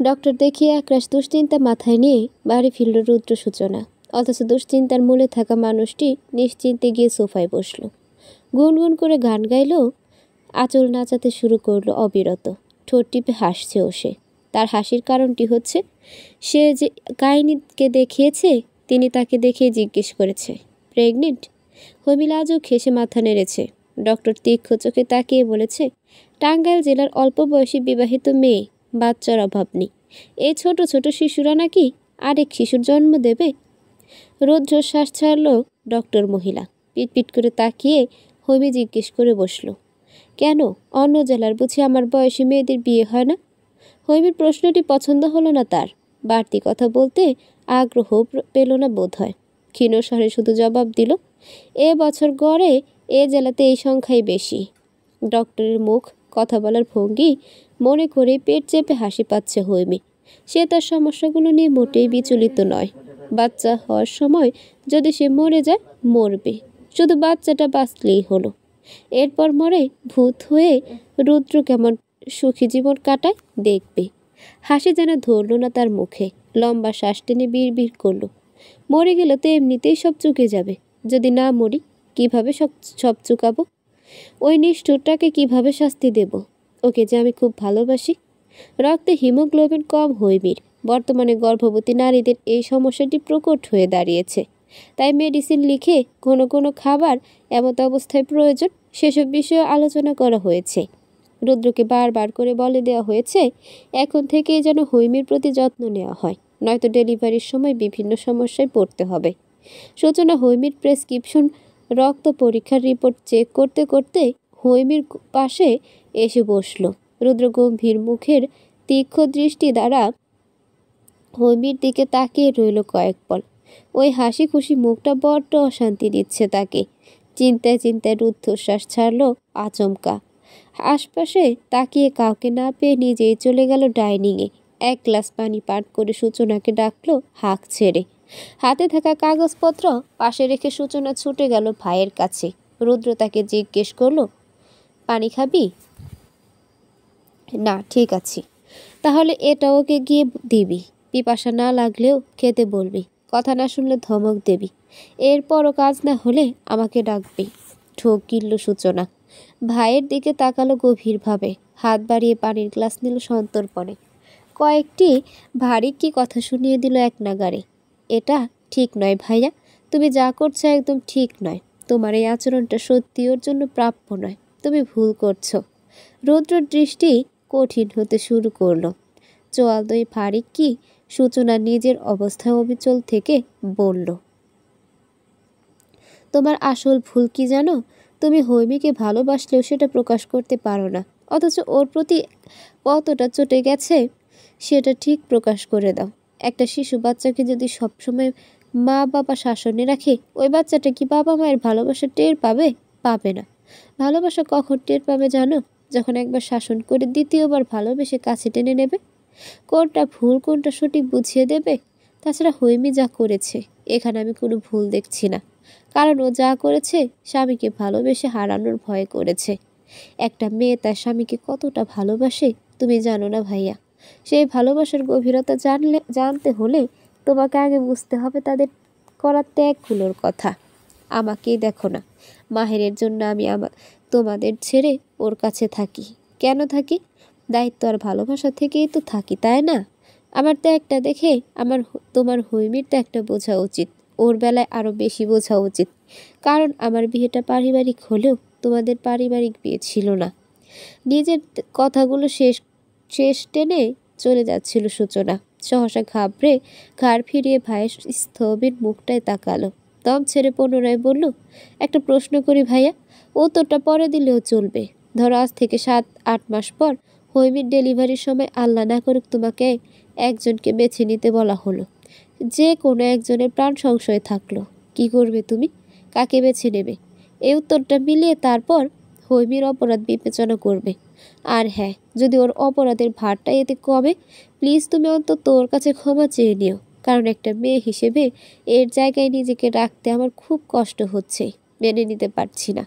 Doctor দেখিয়ে একরাশ দুশ্চিন্তা মাথায় নিয়ে বাড়ি ফিরল রুদ্র সূচনা। অথচ দুশ্চিন্তার মূলে থাকা মানুষটি নিশ্চিন্তে গিয়ে সোফায় বসল। গুনগুন করে গান গাইল, আঁচল নাচাতে শুরু করলো অবিরত। ঠোঁট টিপে হাসছেও সে। তার হাসির কারণটি হচ্ছে, সে যে গাইনিকে দেখিয়েছে তিনি তাকে দেখে জিজ্ঞেস করেছে, প্রেগনেন্ট? হমিলা আজও ঘেঁষে মাথা নেড়েছে। ডক্টর তীক্ষ্ণ চোখে তাকিয়ে বলেছে, টাঙ্গাইল জেলার অল্প বয়সী বিবাহিত মেয়ে, বাচ্চার অভাব নেই। এই ছোট ছোট শিশুরা নাকি আরেক শিশুর জন্ম দেবে? রুদ্ধশ্বাস ছাড়ল ডক্টর মহিলা। পিটপিট করে তাকিয়ে হমি জিজ্ঞেস করে বসল, কেন অন্য জেলার বুঝি আমার বয়সী মেয়েদের বিয়ে হয় না? হৈমির প্রশ্নটি পছন্দ হলো না তার। বাড়তি কথা বলতে আগ্রহ পেল না বোধ হয়। ক্ষীণ স্বরে শুধু জবাব দিল, এ বছর গড়ে এ জেলাতে এই সংখ্যাই বেশি। ডক্টরের মুখ, কথা বলার ভঙ্গি মনে করে পেট চেপে হাসি পাচ্ছে হৈমি। সে তার সমস্যাগুলো নিয়ে মোটেই বিচলিত নয়। বাচ্চা হওয়ার সময় যদি সে মরে যায়, মরবে, শুধু বাচ্চাটা বাঁচলেই হলো। এরপর মরে ভূত হয়ে রুদ্র কেমন সুখী জীবন কাটায় দেখবে। হাসি যেন ধরল না তার মুখে। লম্বা শ্বাস টেনে বিড়বিড় করল, মরে গেলে তো এমনিতেই সব চুকে যাবে। যদি না মরি, কিভাবে সব চুকাবো? ওই নিষ্ঠুরটাকে কিভাবে শাস্তি দেব? ওকে যে আমি খুব ভালোবাসি। রক্তে হিমোগ্লোবিন কম হৈমির। বর্তমানে গর্ভবতী নারীদের এই সমস্যাটি প্রকট হয়ে দাঁড়িয়েছে। তাই মেডিসিন লিখে কোনো কোনো খাবার এমত অবস্থায় প্রয়োজন, সেসব বিষয়ে আলোচনা করা হয়েছে। রুদ্রকে বারবার করে বলে দেওয়া হয়েছে, এখন থেকেই যেন হৈমির প্রতি যত্ন নেওয়া হয়, নয়তো ডেলিভারির সময় বিভিন্ন সমস্যায় পড়তে হবে। সূচনা হৈমির প্রেসক্রিপশন, রক্ত পরীক্ষার রিপোর্ট চেক করতে করতে হৈমির পাশে এসে বসল। রুদ্র গম্ভীর মুখের তীক্ষ্ণ দৃষ্টি দ্বারা হৈমির দিকে তাকিয়ে রইল কয়েক পল। ওই হাসি খুশি মুখটা বড্ড অশান্তি দিচ্ছে তাকে। চিন্তায় চিন্তায় রুদ্ধশ্বাস ছাড়ল আচমকা। আশপাশে তাকিয়ে কাউকে না পেয়ে নিজেই চলে গেল ডাইনিংয়ে। এক গ্লাস পানি পান করে সূচনাকে ডাকলো হাঁক ছেড়ে। হাতে থাকা কাগজপত্র পাশে রেখে সূচনা ছুটে গেল ভাইয়ের কাছে। রুদ্র তাকে জিজ্ঞেস করলো, পানি খাবি? না, ঠিক আছে। তাহলে এটা ওকে গিয়ে দিবি। পিপাসা না লাগলেও খেতে বলবি। কথা না শুনলে ধমক দেবি। এরপরও কাজ না হলে আমাকে ডাকবি। ঠোক গিলল সূচনা। ভাইয়ের দিকে তাকালো গভীরভাবে। হাত বাড়িয়ে পানির গ্লাস নিল সন্তর্পণে। কয়েকটি ভারী কি কথা শুনিয়ে দিল এক নাগারে। এটা ঠিক নয় ভাইয়া, তুমি যা করছো একদম ঠিক নয়। তোমার এই আচরণটা সত্যি ওর জন্য প্রাপ্য নয়। তুমি ভুল করছো। রৌদ্রের দৃষ্টি কঠিন হতে শুরু করলো। চোয়াল দই ভারী কি সূচনা নিজের অবস্থায় অবিচল থেকে বলল, তোমার আসল ভুল কি জানো? তুমি হৈমিকে ভালোবাসলেও সেটা প্রকাশ করতে পারো না, অথচ ওর প্রতি কতটা চটে গেছে সেটা ঠিক প্রকাশ করে দাও। একটা শিশু বাচ্চাকে যদি সবসময় মা বাবা শাসনে রাখে, ওই বাচ্চাটা কি বাবা মায়ের ভালোবাসা টের পাবে? পাবে না। ভালোবাসা কখন টের পাবে জানো? যখন একবার শাসন করে দ্বিতীয়বার ভালোবেসে কাছে টেনে নেবে। কোনটা ভুল কোনটা সঠিক বুঝিয়ে দেবে। তাছাড়া হৈমি যা করেছে, এখানে আমি কোনো ভুল দেখছি না। কারণ ও যা করেছে স্বামীকে ভালোবেসে হারানোর ভয় করেছে। একটা মেয়ে তার স্বামীকে কতটা ভালোবাসে তুমি জানো না ভাইয়া। সেই ভালোবাসার গভীরতা জানতে হলে তোমাকে আগে বুঝতে হবে তাদের করা ত্যাগগুলোর কথা। আমাকেই দেখো না, মাহেরের জন্য আমি তোমাদের ছেড়ে ওর কাছে থাকি। কেন থাকি? দায়িত্ব আর ভালোবাসা থেকেই তো থাকি, তাই না? আমার ত্যাগটা দেখে তোমার হৈমির ত্যাগটা বোঝা উচিত। ওর বেলায় আরও বেশি বোঝা উচিত। কারণ আমার বিয়েটা পারিবারিক হলেও তোমাদের পারিবারিক বিয়ে ছিল না। নিজের কথাগুলো শেষ টেনে চলে যাচ্ছিল সূচনা। সহসা ঘাবড়ে ঘাড় ফিরিয়ে ভাইয়ের স্থবির মুখটায় তাকালো। দম ছেড়ে পুনরায় বলল, একটা প্রশ্ন করি ভাইয়া, উত্তরটা পরে দিলেও চলবে। ধরো আজ থেকে 7-8 মাস পর হৈমির ডেলিভারির সময় আল্লাহ না করুক তোমাকে একজনকে বেছে নিতে বলা হলো। যে কোনো একজনের প্রাণ সংশয় থাকলো, কি করবে তুমি? কাকে বেছে নেবে? এই উত্তরটা মিলিয়ে তারপর হৈমির অপরাধ বিবেচনা করবে। আর হ্যাঁ, যদি ওর অপরাধের ভারটা এতে কমে, প্লিজ তুমি অন্তত ওর কাছে ক্ষমা চেয়ে নিও। কারণ একটা মেয়ে হিসেবে এর জায়গায় নিজেকে রাখতে আমার খুব কষ্ট হচ্ছে, মেনে নিতে পারছি না।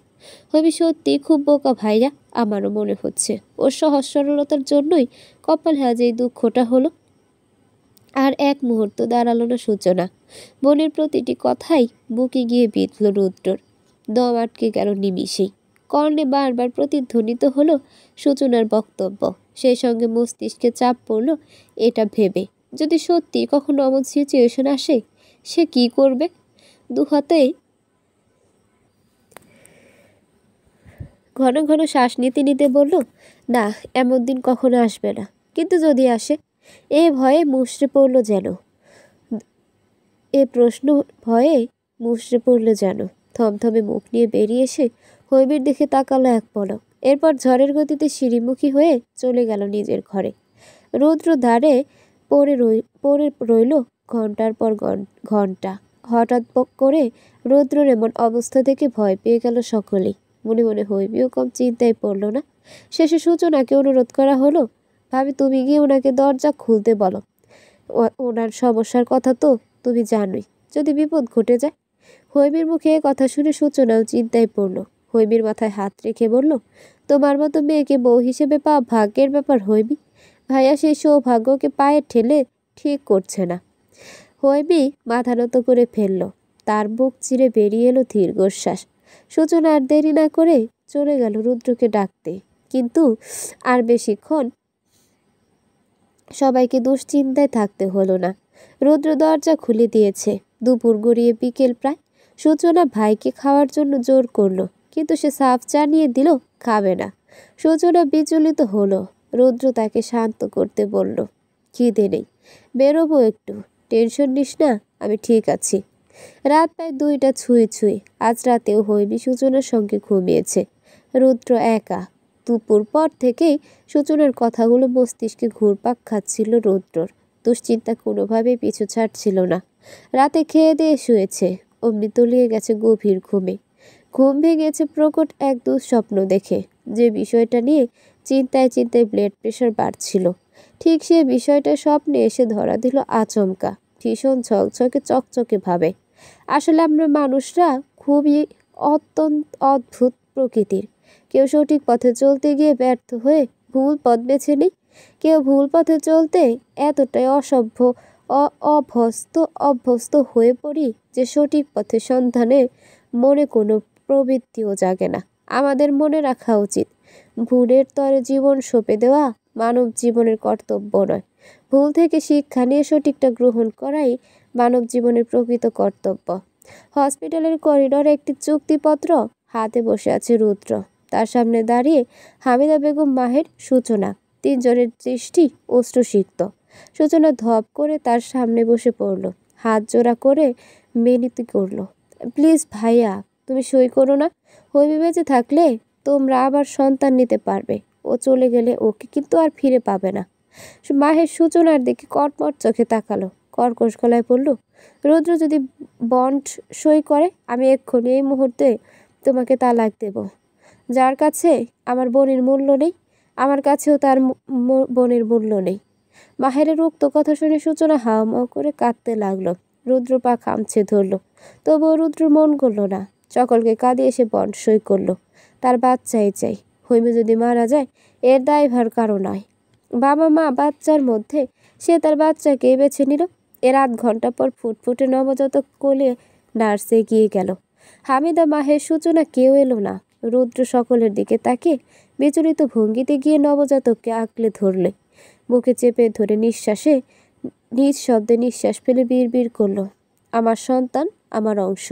হৈমি সত্যি খুব বোকা ভাইয়া, আমারও মনে হচ্ছে। ওর সহজ সরলতার জন্যই কপালে আজ এই দুঃখটা হলো। আর এক মুহূর্ত দাঁড়ালো না সূচনা। বোনের প্রতিটি কথাই বুকে গিয়ে বিঁধল রুদ্রর। দম আটকে গেল নিমিষেই। কর্ণে বারবার প্রতিধ্বনিত হলো সূচনার বক্তব্য। সেই সঙ্গে মস্তিষ্কে চাপ পড়ল এটা ভেবে, যদি সত্যি কখনো এমন সিচুয়েশন আসে সে কি করবে। দুহাতে ঘন ঘন শ্বাস নিতে নিতে বলল, না, এমন দিন কখনো আসবে না। কিন্তু যদি আসে? এ ভয়ে মুষড়ে পড়ল যেন। এ প্রশ্ন ভয়ে মুষড়ে পড়ল যেন। থমথমে মুখ নিয়ে বেরিয়ে এসে হৈমীর দিকে তাকালো এক পলক। এরপর ঝড়ের গতিতে সিঁড়িমুখী হয়ে চলে গেল নিজের ঘরে। রৌদ্র দ্বারে পড়ে রইল ঘন্টার পর ঘন্টা। হঠাৎ করে রৌদ্রের এমন অবস্থা থেকে ভয় পেয়ে গেল সকলেই। মনে মনে হৈমীও কম চিন্তায় পড়ল না। শেষে সূচনাকে অনুরোধ করা হলো, ভাবি তুমি গিয়ে ওনাকে দরজা খুলতে বলো। ওনার সমস্যার কথা তো তুমি জানোই, যদি বিপদ ঘটে যায়। হৈমীর মুখে কথা শুনে সূচনাও চিন্তায় পড়ল। হৈমীর মাথায় হাত রেখে বলল, তোমার মতো মেয়েকে বউ হিসেবে পাওয়া ভাগ্যের ব্যাপার হৈমী। ভাইয়া সেই সৌভাগ্যকে পায়ে ঠেলে ঠিক করছে না। হৈমী মাথা নত করে ফেলল। তার বুক চিরে বেরিয়ে এলো দীর্ঘশ্বাস। সূচনা আর দেরি না করে চলে গেল রুদ্রকে ডাকতে। কিন্তু আর বেশিক্ষণ সবাইকে দুশ্চিন্তায় থাকতে হলো না। রুদ্র দরজা খুলে দিয়েছে। দুপুর গড়িয়ে বিকেল প্রায়। সূচনা ভাইকে খাওয়ার জন্য জোর করলো, কিন্তু সে সাফ জানিয়ে দিল খাবে না। সূচনা বিচলিত হলো। রুদ্র তাকে শান্ত করতে বলল, খিদে নেই, বেরোবো একটু, টেনশন নিস না, আমি ঠিক আছি। রাত প্রায় 2টা ছুঁই ছুঁই। আজ রাতেও হৈমী সূচনার সঙ্গে ঘুমিয়েছে। রুদ্র একা। দুপুর পর থেকেই সূচনার কথাগুলো মস্তিষ্কে ঘুরপাক খাচ্ছিল রুদ্রর। দুশ্চিন্তা কোনোভাবেই পিছু ছাড়ছিল না। রাতে খেয়ে দিয়ে শুয়েছে, অমনি তলিয়ে গেছে গভীর ঘুমে। ঘুম ভেঙেছে প্রকট এক দুঃস্বপ্ন দেখে। যে বিষয়টা নিয়ে চিন্তায় চিন্তায় ব্লাড প্রেশার বাড়ছিল, ঠিক সে বিষয়টা স্বপ্নে এসে ধরা দিল আচমকা, ভীষণ ঝকঝকে চকচকে ভাবে। আসলে আমরা মানুষরা খুবই অত্যন্ত অদ্ভুত প্রকৃতির। কেউ সঠিক পথে চলতে গিয়ে ব্যর্থ হয়ে ভুল পথ বেছে নিই। কেউ ভুল পথে চলতে এতটাই অভ্যস্ত হয়ে পড়ি যে সঠিক পথের সন্ধানে মনে কোনো প্রবৃত্তিও জাগে না। আমাদের মনে রাখা উচিত, ভুলের তরে জীবন সঁপে দেওয়া মানব জীবনের কর্তব্য নয়। ভুল থেকে শিক্ষা নিয়ে সঠিকটা গ্রহণ করাই মানব জীবনের প্রকৃত কর্তব্য। হসপিটালের করিডোরে একটি চুক্তিপত্র হাতে বসে আছে রুদ্র। তার সামনে দাঁড়িয়ে হামিদা বেগম, মাহের, সূচনা। তিনজনের দৃষ্টি অশ্রুসিক্ত। সূচনা ধপ করে তার সামনে বসে পড়ল, হাত জোড়া করে মিনতি করল, প্লিজ ভাইয়া, তুমি সই করো না। হৈমী বেঁচে থাকলে তোমরা আবার সন্তান নিতে পারবে। ও চলে গেলে ওকে কিন্তু আর ফিরে পাবে না। মাহের সূচনার দিকে কটমট চোখে তাকালো, কর্কশ গলায় বলল, রুদ্র যদি বন্ড সই করে, আমি এক্ষুনি এই মুহূর্তে তোমাকে তালাক দেব। যার কাছে আমার বোনের মূল্য নেই, আমার কাছেও তার বোনের মূল্য নেই। মাহেরের উক্ত কথা শুনে সূচনা হাওমাও করে কাঁদতে লাগলো। রুদ্র পা খামছে ধরল, তবুও রুদ্র মন করল না। সকলকে কাঁদিয়ে এসে বন্ড সই করলো। তার বাচ্চাই চাই। হৈমী যদি মারা যায় এর দায়ভার কারো নয়। বাবা মা বাচ্চার মধ্যে সে তার বাচ্চাকে বেছে নিল। এর আধ ঘন্টা পর ফুটফুটে নবজাতক কোলে নার্সে গিয়ে গেল। হামিদা, মাহের, সূচনা কেউ এলো না। রুদ্র সকলের দিকে তাকে বিচলিত ভঙ্গিতে গিয়ে নবজাতককে আঁকলে ধরলে। বুকে চেপে ধরে নিজ শব্দে নিঃশ্বাস ফেলে বিড়বিড় করলো, আমার সন্তান, আমার অংশ।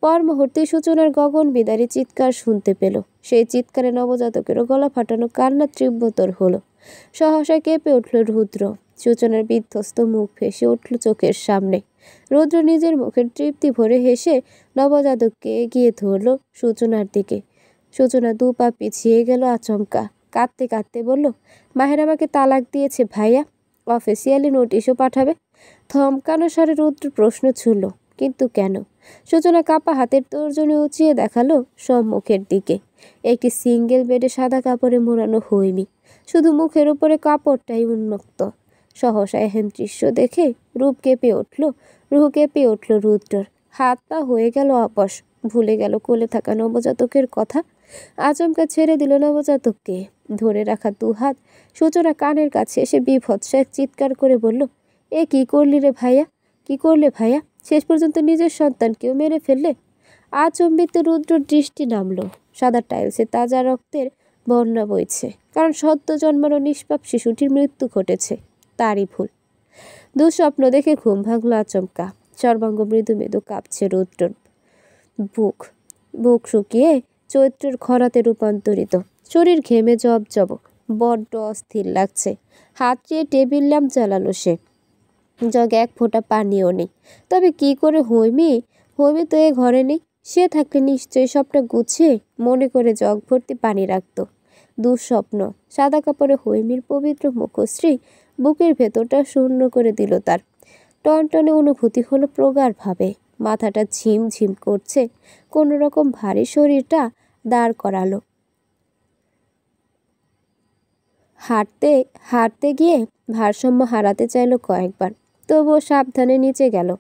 পর মুহূর্তে সূচনার গগন বিদারী চিৎকার শুনতে পেল। সেই চিৎকারে নবজাতকেরও গলা ফাটানো কান্না তীব্রতর হলো। সহসা কেঁপে উঠল রুদ্র। সূচনার বিধ্বস্ত মুখ ভেসে উঠল চোখের সামনে। রুদ্র নিজের মুখের তৃপ্তি ভরে হেসে নবজাতককে এগিয়ে ধরল সূচনার দিকে। সূচনা 2 পা পিছিয়ে গেল আচমকা। কাঁদতে কাঁদতে বলল, মাহের আমাকে তালাক দিয়েছে ভাইয়া, অফিসিয়ালি নোটিশও পাঠাবে। থমকানো স্বরে রুদ্র প্রশ্ন ছুড়ল, কিন্তু কেন? সূচনা কাপা হাতের তর্জনী উঁচিয়ে দেখালো সম্মুখের দিকে। একটি সিঙ্গেল বেডে সাদা কাপড়ে মোড়ানো হৈমী, শুধু মুখের উপরে কাপড়টাই উন্মুক্ত। সহসা এহেন দৃশ্য দেখে রূহ কেঁপে উঠল রুদ্রর। হাত পা হয়ে গেল অবশ, ভুলে গেল কোলে থাকা নবজাতকের কথা। আচমকা ছেড়ে দিল নবজাতককে। ধরে রাখা 2 হাত সূচনা কানের কাছে এসে বিভৎস এক চিৎকার করে বলল, এ কি করলি রে ভাইয়া, কি করলে ভাইয়া? শেষ পর্যন্ত নিজের সন্তানকেও মেরে ফেললে। আচম্বিত রুদ্রর দৃষ্টি নামল। সাদা টাইলসে তাজা রক্তের বন্যা বইছে, কারণ সদ্য জন্মানো নিষ্পাপ শিশুটির মৃত্যু ঘটেছে তারই ভুল। দুঃস্বপ্ন দেখে ঘুম ভাঙল আচমকা। সর্বাঙ্গ মৃদু মৃদু কাঁপছে রুদ্রর। বুক বুক শুকিয়ে চৈত্রের খরাতে রূপান্তরিত। শরীর ঘেমে জবজব, বড্ড অস্থির লাগছে। হাত দিয়ে টেবিল ল্যাম্প জ্বালালো সে। জগে এক ফোঁটা পানিও নেই। তবে কি করে হৈমি তো এ ঘরে নেই। সে থাকলে নিশ্চয়ই সবটা গুছিয়ে মনে করে জগ ভর্তি পানি রাখত। দুঃস্বপ্ন। সাদা কাপড়ে হৈমির পবিত্র মুখশ্রী বুকের ভেতরটা শূন্য করে দিল তার। টনটনে অনুভূতি হলো প্রগাঢ়ভাবে। মাথাটা ঝিমঝিম করছে। কোনো রকম ভারী শরীরটা দাঁড় করালো। হাঁটতে হাঁটতে গিয়ে ভারসাম্য হারাতে চাইল কয়েকবার, তবুও সাবধানে নিচে গেল।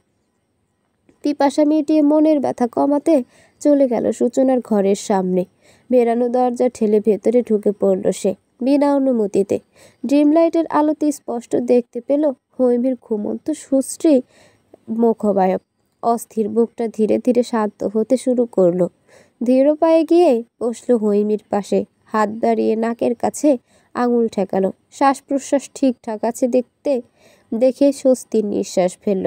পিপাসা মিটিয়ে মনের ব্যথা কমাতে চলে গেল সূচনার ঘরের সামনে। বেরানো দরজা ঠেলে ভেতরে ঢুকে পড়ল সে বিনা অনুমতিতে। ড্রিম লাইটের আলোতে স্পষ্ট দেখতে পেল হৈমির ঘুমন্ত সুশ্রী মুখবায়ব। অস্থির বুকটা ধীরে ধীরে শান্ত হতে শুরু করলো। ধীর পায়ে গিয়ে বসলো হৈমির পাশে, হাত বাড়িয়ে নাকের কাছে আঙুল ঠেকালো। শ্বাস প্রশ্বাস ঠিকঠাক আছে দেখে স্বস্তির নিঃশ্বাস ফেলল।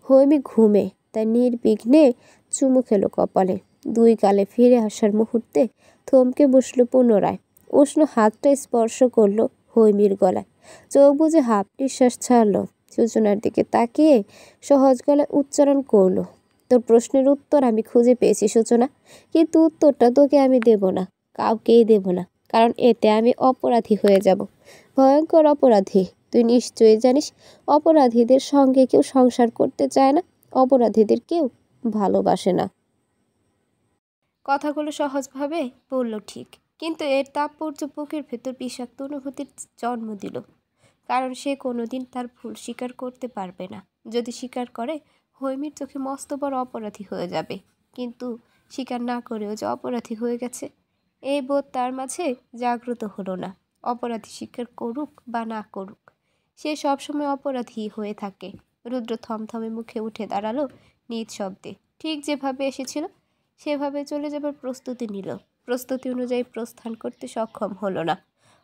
হৈমি ঘুমে, তাই নির্বিঘ্নে চুমু খেলো কপালে। দুই গালে ফিরে আসার মুহূর্তে থমকে বসলো পুনরায়। উষ্ণ হাতটা স্পর্শ করলো হৈমির গলায়। চোখ বুজে হাফ নিঃশ্বাস ছাড়লো। সূচনার দিকে তাকিয়ে সহজ গলায় উচ্চারণ করলো, তোর প্রশ্নের উত্তর আমি খুঁজে পেয়েছি সূচনা, কিন্তু উত্তরটা তোকে আমি দেব না, কাউকেই দেব না, কারণ এতে আমি অপরাধী হয়ে যাব, ভয়ঙ্কর অপরাধী। তুই নিশ্চয়ই জানিস অপরাধীদের সঙ্গে কেউ সংসার করতে চায় না, অপরাধীদের কেউ ভালোবাসে না। কথাগুলো সহজভাবে বলল ঠিক, কিন্তু এর তাৎপর্য বুকের ভেতর বিষাক্ত অনুভূতির জন্ম দিল। কারণ সে কোনোদিন তার ভুল স্বীকার করতে পারবে না। যদি স্বীকার করে, হৈমির চোখে মস্ত বড় অপরাধী হয়ে যাবে। কিন্তু স্বীকার না করেও যে অপরাধী হয়ে গেছে, এই বোধ তার মাঝে জাগ্রত হলো না। অপরাধী স্বীকার করুক বা না করুক, সে সবসময় অপরাধী হয়ে থাকে। রুদ্র থমথমে মুখে উঠে দাঁড়ালো নিজ শব্দে। ঠিক যেভাবে এসেছিল সেভাবে চলে যাবার প্রস্তুতি নিল। প্রস্তুতি অনুযায়ী প্রস্থান করতে সক্ষম হলো না।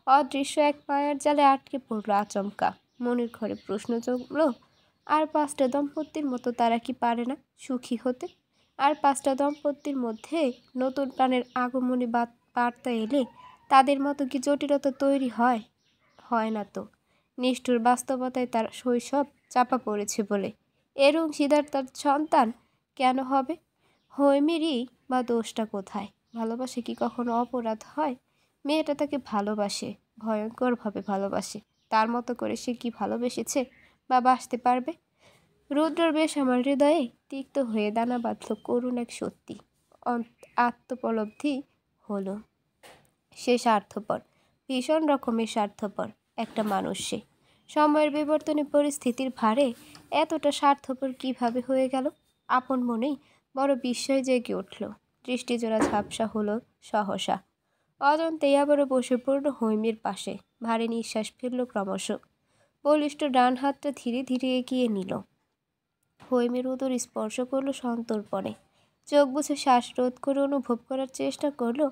অদৃশ্য এক মায়ার জালে আটকে পড়ল আচমকা। মনের ঘরে প্রশ্ন জমল, আর 5টা দম্পতির মতো তারা কি পারে না সুখী হতে? আর 5টা দম্পতির মধ্যে নতুন প্রাণের আগমনী বার্তা এলে তাদের মতো কি জটিলতা তৈরি হয়? হয় না তো। নিষ্ঠুর বাস্তবতায় তার শৈশব চাপা পড়েছে বলে এর অংশীদার তার সন্তান কেন হবে? হৈমিরই বা দোষটা কোথায়? ভালোবাসে কি কখনো অপরাধ হয়? মেয়েটা তাকে ভালোবাসে, ভয়ঙ্করভাবে ভালোবাসে। তার মতো করে সে কি ভালোবেসেছে বা বাসতে পারবে? রুদ্রর বেশ আমার হৃদয়ে তিক্ত হয়ে দানা বাঁধল করুণ এক সত্যি। আত্মোপলব্ধি হলো, সে স্বার্থপর, ভীষণ রকমের স্বার্থপর একটা মানুষ সে। সময়ের বিবর্তনে পরিস্থিতির ভারে এতটা স্বার্থপর কিভাবে হয়ে গেল? আপন মনেই বড় বিস্ময় জেগে উঠল। দৃষ্টিজোড়া ঝাপসা হলো সহসা। অজান্তেই আবারও বসে পড়ল হৈমির পাশে। ভারী নিঃশ্বাস ফেলল ক্রমশ। বলিষ্ঠ ডান হাতটা ধীরে ধীরে এগিয়ে নিল। হৈমির উদর স্পর্শ করল সন্তর্পণে। চোখ বুঝে শ্বাস রোধ করে অনুভব করার চেষ্টা করলো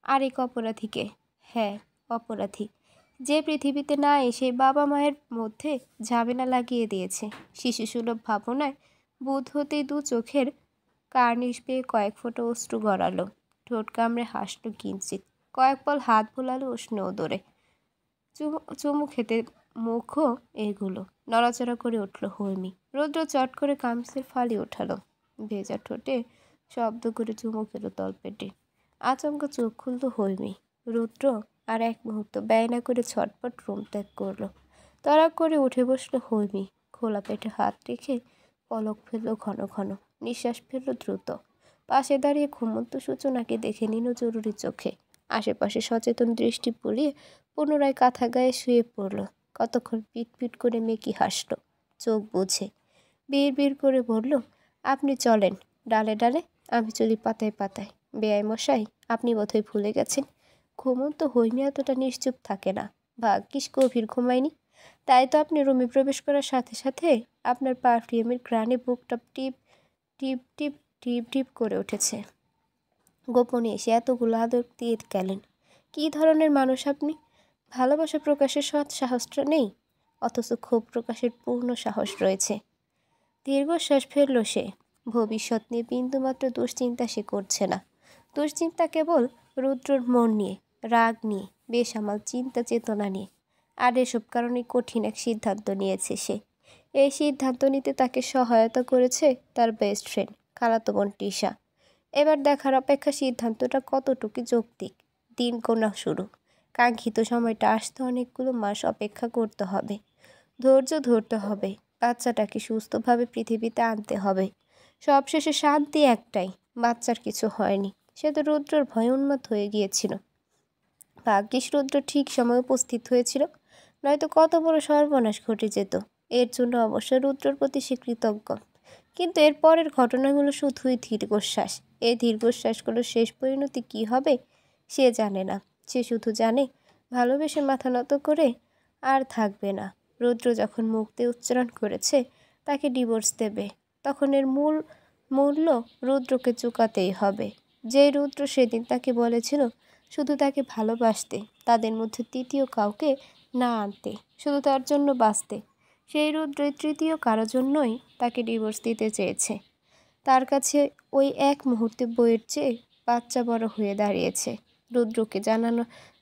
আরেক অপরাধীকে। হ্যাঁ, অপরাধী, যে পৃথিবীতে না এসে বাবা মায়ের মধ্যে ঝামেলা লাগিয়ে দিয়েছে। শিশুসুলভ ভাবনায় বুধ হতেই দু চোখের কার্নিশ পেয়ে কয়েক ফোঁটা অশ্রু গড়ালো। ঠোঁট কামড়ে হাসলো কিঞ্চিত। কয়েক পল হাত ভোলালো উষ্ণ ওদরে। চুমু খেতে মুখও এগুলো। নড়াচড়া করে উঠল হৈমি। রৌদ্র চট করে কামিজের ফালি ওঠালো। ভেজা ঠোঁটে শব্দ করে চুমু খেলো তলপেটে। আচমকা চোখ খুলল হৈমি। রুদ্র আর এক মুহূর্ত ব্যয় না করে ছটপট রুম ত্যাগ করলো। তড়াক করে উঠে বসলো হৈমি। খোলা পেটে হাত রেখে পলক ফেললো ঘন ঘন। নিঃশ্বাস ফেললো দ্রুত। পাশে দাঁড়িয়ে ঘুমন্ত সূচনাকে দেখে নিল জরুরি চোখে। আশেপাশে সচেতন দৃষ্টি বুলিয়ে পুনরায় কাঁথা গায়ে শুয়ে পড়ল। কতক্ষণ পিট পিট করে মেকি হাসল চোখ বুঝে। বিড় করে বলল, আপনি চলেন ডালে ডালে, আমি চলি পাতায় পাতায়। বেয়াই মশাই, আপনি বোধহয় ভুলে গেছেন, ঘুমন্ত হৈমি এতটা নিশ্চুপ থাকে না। ভাগ্যিস গভীর ঘুমায়নি, তাই তো আপনি রুমে প্রবেশ করার সাথে সাথে আপনার পারফিউমের ঘ্রাণে বুকটা টিপ টিপ টিপ টিপ টিপ করে উঠেছে। গোপনে এসে এতগুলো আদর দিয়ে গেলেন। কী ধরনের মানুষ আপনি? ভালোবাসা প্রকাশের সৎ সাহসটা নেই, অথচ ক্ষোভ প্রকাশের পূর্ণ সাহস রয়েছে। দীর্ঘশ্বাস ফেলল সে। ভবিষ্যৎ নিয়ে বিন্দুমাত্র দুশ্চিন্তা সে করছে না। দুশ্চিন্তা কেবল রুদ্রর মন নিয়ে, রাগ নিয়ে, বেসামাল চিন্তা চেতনা নিয়ে। আর এসব কারণে কঠিন এক সিদ্ধান্ত নিয়েছে সে। এই সিদ্ধান্ত নিতে তাকে সহায়তা করেছে তার বেস্ট ফ্রেন্ড খালাতো বোন টিশা। এবার দেখার অপেক্ষা সিদ্ধান্তটা কতটুকু যৌক্তিক। দিন গোনা শুরু। কাঙ্ক্ষিত সময়টা আসতে অনেকগুলো মাস অপেক্ষা করতে হবে। ধৈর্য ধরতে হবে। বাচ্চাটাকে সুস্থভাবে পৃথিবীতে আনতে হবে। সবশেষে শান্তি একটাই, বাচ্চার কিছু হয়নি। সে তো রুদ্রর ভয়ে উন্মাদ হয়ে গিয়েছিল। ভাগ্যিস রুদ্র ঠিক সময় উপস্থিত হয়েছিল, নয়তো কত বড় সর্বনাশ ঘটে যেত। এর জন্য অবশ্যই রুদ্রর প্রতি সে কৃতজ্ঞ। কিন্তু এর পরের ঘটনাগুলো শুধুই দীর্ঘশ্বাস। এই দীর্ঘশ্বাসগুলোর শেষ পরিণতি কী হবে সে জানে না। সে শুধু জানে ভালোবেসে মাথা নত করে আর থাকবে না। রুদ্র যখন মুখ দিয়ে উচ্চারণ করেছে তাকে ডিভোর্স দেবে, তখন এর মূল্য রুদ্রকে চুকাতেই হবে। যেই রুদ্র সেদিন তাকে বলেছিল শুধু তাকে ভালোবাসতে, তাদের মধ্যে তৃতীয় কাউকে না আনতে, শুধু তার জন্য বাঁচতে, সেই রুদ্রই তৃতীয় কারো জন্যই তাকে ডিভোর্স দিতে চেয়েছে। তার কাছে ওই এক মুহূর্তে বইয়ের চেয়ে বাচ্চা বড় হয়ে দাঁড়িয়েছে। রুদ্রকে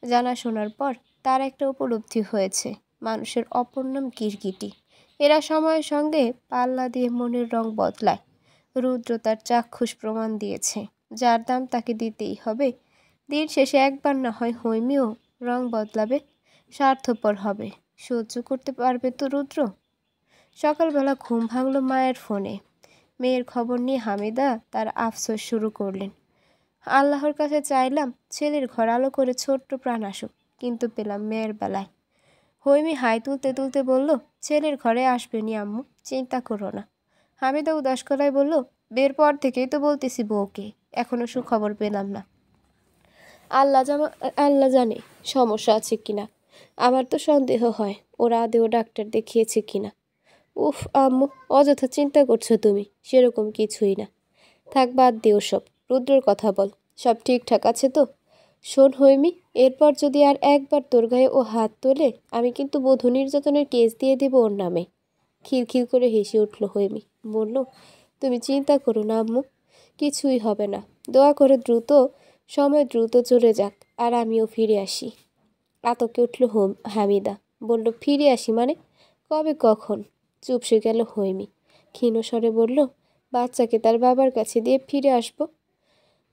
জানা শোনার পর তার একটা উপলব্ধি হয়েছে, মানুষের অপর নাম গিরগিটি। এরা সময়ের সঙ্গে পাল্লা দিয়ে মনের রং বদলায়। রুদ্র তার চাক্ষুষ প্রমাণ দিয়েছে, যার দাম তাকে দিতেই হবে। দিন শেষে একবার না হয় হৈমিও রং বদলাবে, স্বার্থপর হবে। সহ্য করতে পারবে তো রুদ্র? সকালবেলা ঘুম ভাঙল মায়ের ফোনে। মেয়ের খবর নিয়ে হামিদা তার আফসোস শুরু করলেন। আল্লাহর কাছে চাইলাম ছেলের ঘর আলো করে ছোট্ট প্রাণ আসুক, কিন্তু পেলাম মেয়ের বেলায়। হৈমি হাই তুলতে তুলতে বলল, ছেলের ঘরে আসবেনি আম্মু, চিন্তা করো না। হামিদা উদাস গলায় বলল, বের পর থেকেই তো বলতেছি বউকে, এখনো সুখবর পেলাম না। আল্লাহ জানে সমস্যা আছে কিনা। আমার তো সন্দেহ হয় ওরা আদেও ডাক্তার দেখিয়েছে কিনা। উফ আম্মু, অযথা চিন্তা করছো তুমি, সেরকম কিছুই না। থাক, বাদ দিও সব। রুদ্রর কথা বল, সব ঠিকঠাক আছে তো? শোন হৈমি, এরপর যদি আর একবার তোর গায়ে ও হাত তোলে, আমি কিন্তু বধূ নির্যাতনের কেস দিয়ে দেব ওর নামে। খিলখিল করে হেসে উঠল হৈমি। বলল, তুমি চিন্তা করো না আম্মু, কিছুই হবে না। দোয়া করে সময় দ্রুত চলে যাক আর আমিও ফিরে আসি। আতকে উঠল হামিদা। বলল, ফিরে আসি মানে? কবে কখন? চুপসে গেল হৈমি। ক্ষীণ স্বরে বলল, বাচ্চাকে তার বাবার কাছে দিয়ে ফিরে আসবো।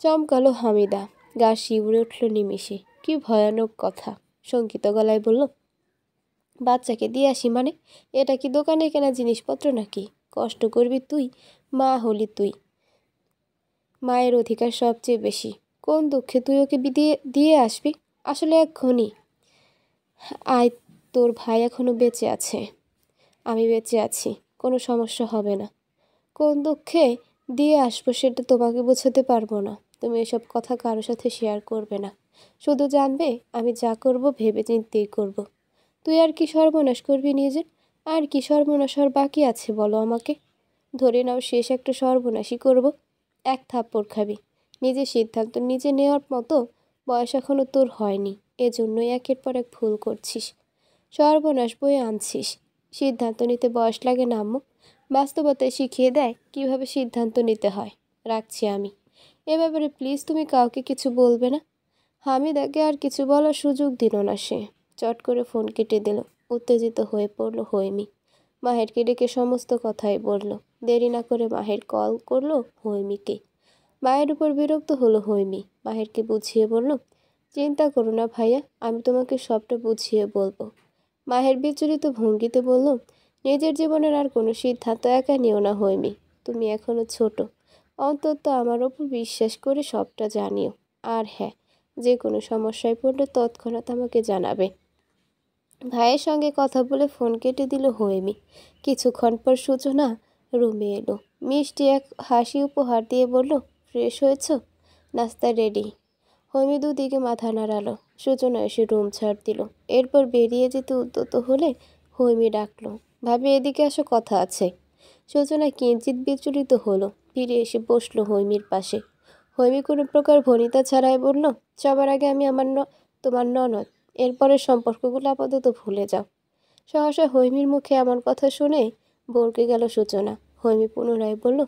চমকালো হামিদা। গা শিউরে উঠল নিমেষে। কি ভয়ানক কথা। শঙ্কিত গলায় বলল, বাচ্চাকে দিয়ে আসি মানে? এটা কি দোকানে কেনা জিনিসপত্র নাকি? কষ্ট করবি তুই, মা হলি তুই। মায়ের অধিকার সবচেয়ে বেশি। কোন দুঃখে তুই ওকে দিয়ে আসবি? আসলে এক্ষুনি আয়, তোর ভাই এখনো বেঁচে আছে, আমি বেঁচে আছি, কোনো সমস্যা হবে না। কোন দুঃখে দিয়ে আসবো সেটা তোমাকে বোঝাতে পারবো না। তুমি এসব কথা কারো সাথে শেয়ার করবে না। শুধু জানবে আমি যা করব ভেবে চিন্তেই করব। তুই আর কি সর্বনাশ করবি নিজের? আর কি সর্বনাশ আর বাকি আছে বলো আমাকে? ধরে নাও শেষ একটা সর্বনাশই করব। এক থাপ্পড় খাবি। নিজের সিদ্ধান্ত নিজে নেওয়ার মতো বয়স এখনো তোর হয়নি, এজন্যই একের পর এক ভুল করছিস, সর্বনাশ বয়ে আনছিস। সিদ্ধান্ত নিতে বয়স লাগে না আম্মু, বাস্তবতায় শিখিয়ে দেয় কিভাবে সিদ্ধান্ত নিতে হয়। রাখছি আমি। এ ব্যাপারে প্লিজ তুমি কাউকে কিছু বলবে না। হামিদাকে আর কিছু বলার সুযোগ দিল না সে। চট করে ফোন কেটে দিল। উত্তেজিত হয়ে পড়ল হৈমি। মাহেরকে ডেকে সমস্ত কথাই বলল। দেরি না করে মাহের কল করলো হৈমিকে। মায়ের উপর বিরক্ত হলো হৈমি। মাহেরকে বুঝিয়ে বলল, চিন্তা করো না ভাইয়া, আমি তোমাকে সবটা বুঝিয়ে বলবো। মাহের বিচলিত ভঙ্গিতে বলল, নিজের জীবনের আর কোনো সিদ্ধান্ত একা নিও না হৈমি, তুমি এখনো ছোট। অন্তত আমার ওপর বিশ্বাস করে সবটা জানিও। আর হ্যাঁ, যে কোনো সমস্যায় পড়লে তৎক্ষণাৎ আমাকে জানাবে। ভাইয়ের সঙ্গে কথা বলে ফোন কেটে দিল হৈমি। কিছুক্ষণ পর সূচনা রুমে এলো। মিষ্টি এক হাসি উপহার দিয়ে বলল, ফ্রেশ হয়েছ? নাস্তা রেডি। হৈমি দুদিকে মাথা নাড়ালো। সূচনা এসে রুম ছাড় দিল। এরপর বেরিয়ে যেতে উদ্যত হলে হৈমি ডাকলো, ভাবি এদিকে আসো, কথা আছে। সূচনা কিঞ্চিত বিচলিত হলো, ফিরে এসে বসলো হৈমির পাশে। হৈমি কোনো প্রকার ভনিতা ছাড়াই বলল, সবার আগে আমি তোমার ননদ, এরপরের সম্পর্কগুলো আপাতত ভুলে যাও। সহসা হৈমির মুখে এমন কথা শুনে বরকে গেল সূচনা। হৈমি পুনরায় বলল,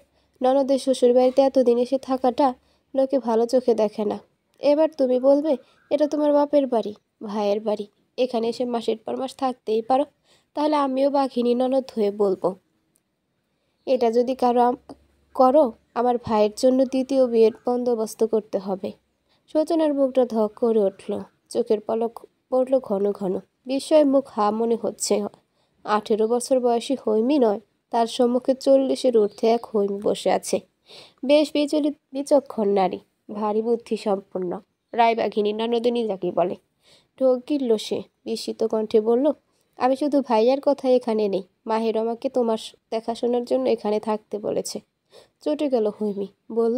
ননদের শ্বশুরবাড়িতে এতদিন এসে থাকাটা লোকে ভালো চোখে দেখে না। এবার তুমি বলবে এটা তোমার বাপের বাড়ি, ভাইয়ের বাড়ি, এখানে এসে মাসের পর মাস থাকতেই পারো। তাহলে আমিও বাঘিনী ননদ হয়ে বলবো, এটা যদি করো, আমার ভাইয়ের জন্য দ্বিতীয় বিয়ের বন্দোবস্ত করতে হবে। সূচনার বুকটা ধক করে উঠল, চোখের পলক পড়ল ঘন ঘন। বিস্ময়ে মুখ হা মনে হচ্ছে। 18 বছর বয়সী হৈমি নয়, তার সম্মুখে 40-এর ঊর্ধ্বে এক হৈমি বসে আছে। বেশ বিচক্ষণ নারী, ভারী বুদ্ধি সম্পন্ন, রায়বাঘিনী ননদিনী যাকে বলে। ঢোক গিলল সে, বিস্মিত কণ্ঠে বলল, আমি শুধু ভাইয়ার কথা এখানে নেই, মাহের আমাকে তোমার দেখাশোনার জন্য এখানে থাকতে বলেছে। চটে গেল হৈমি, বলল,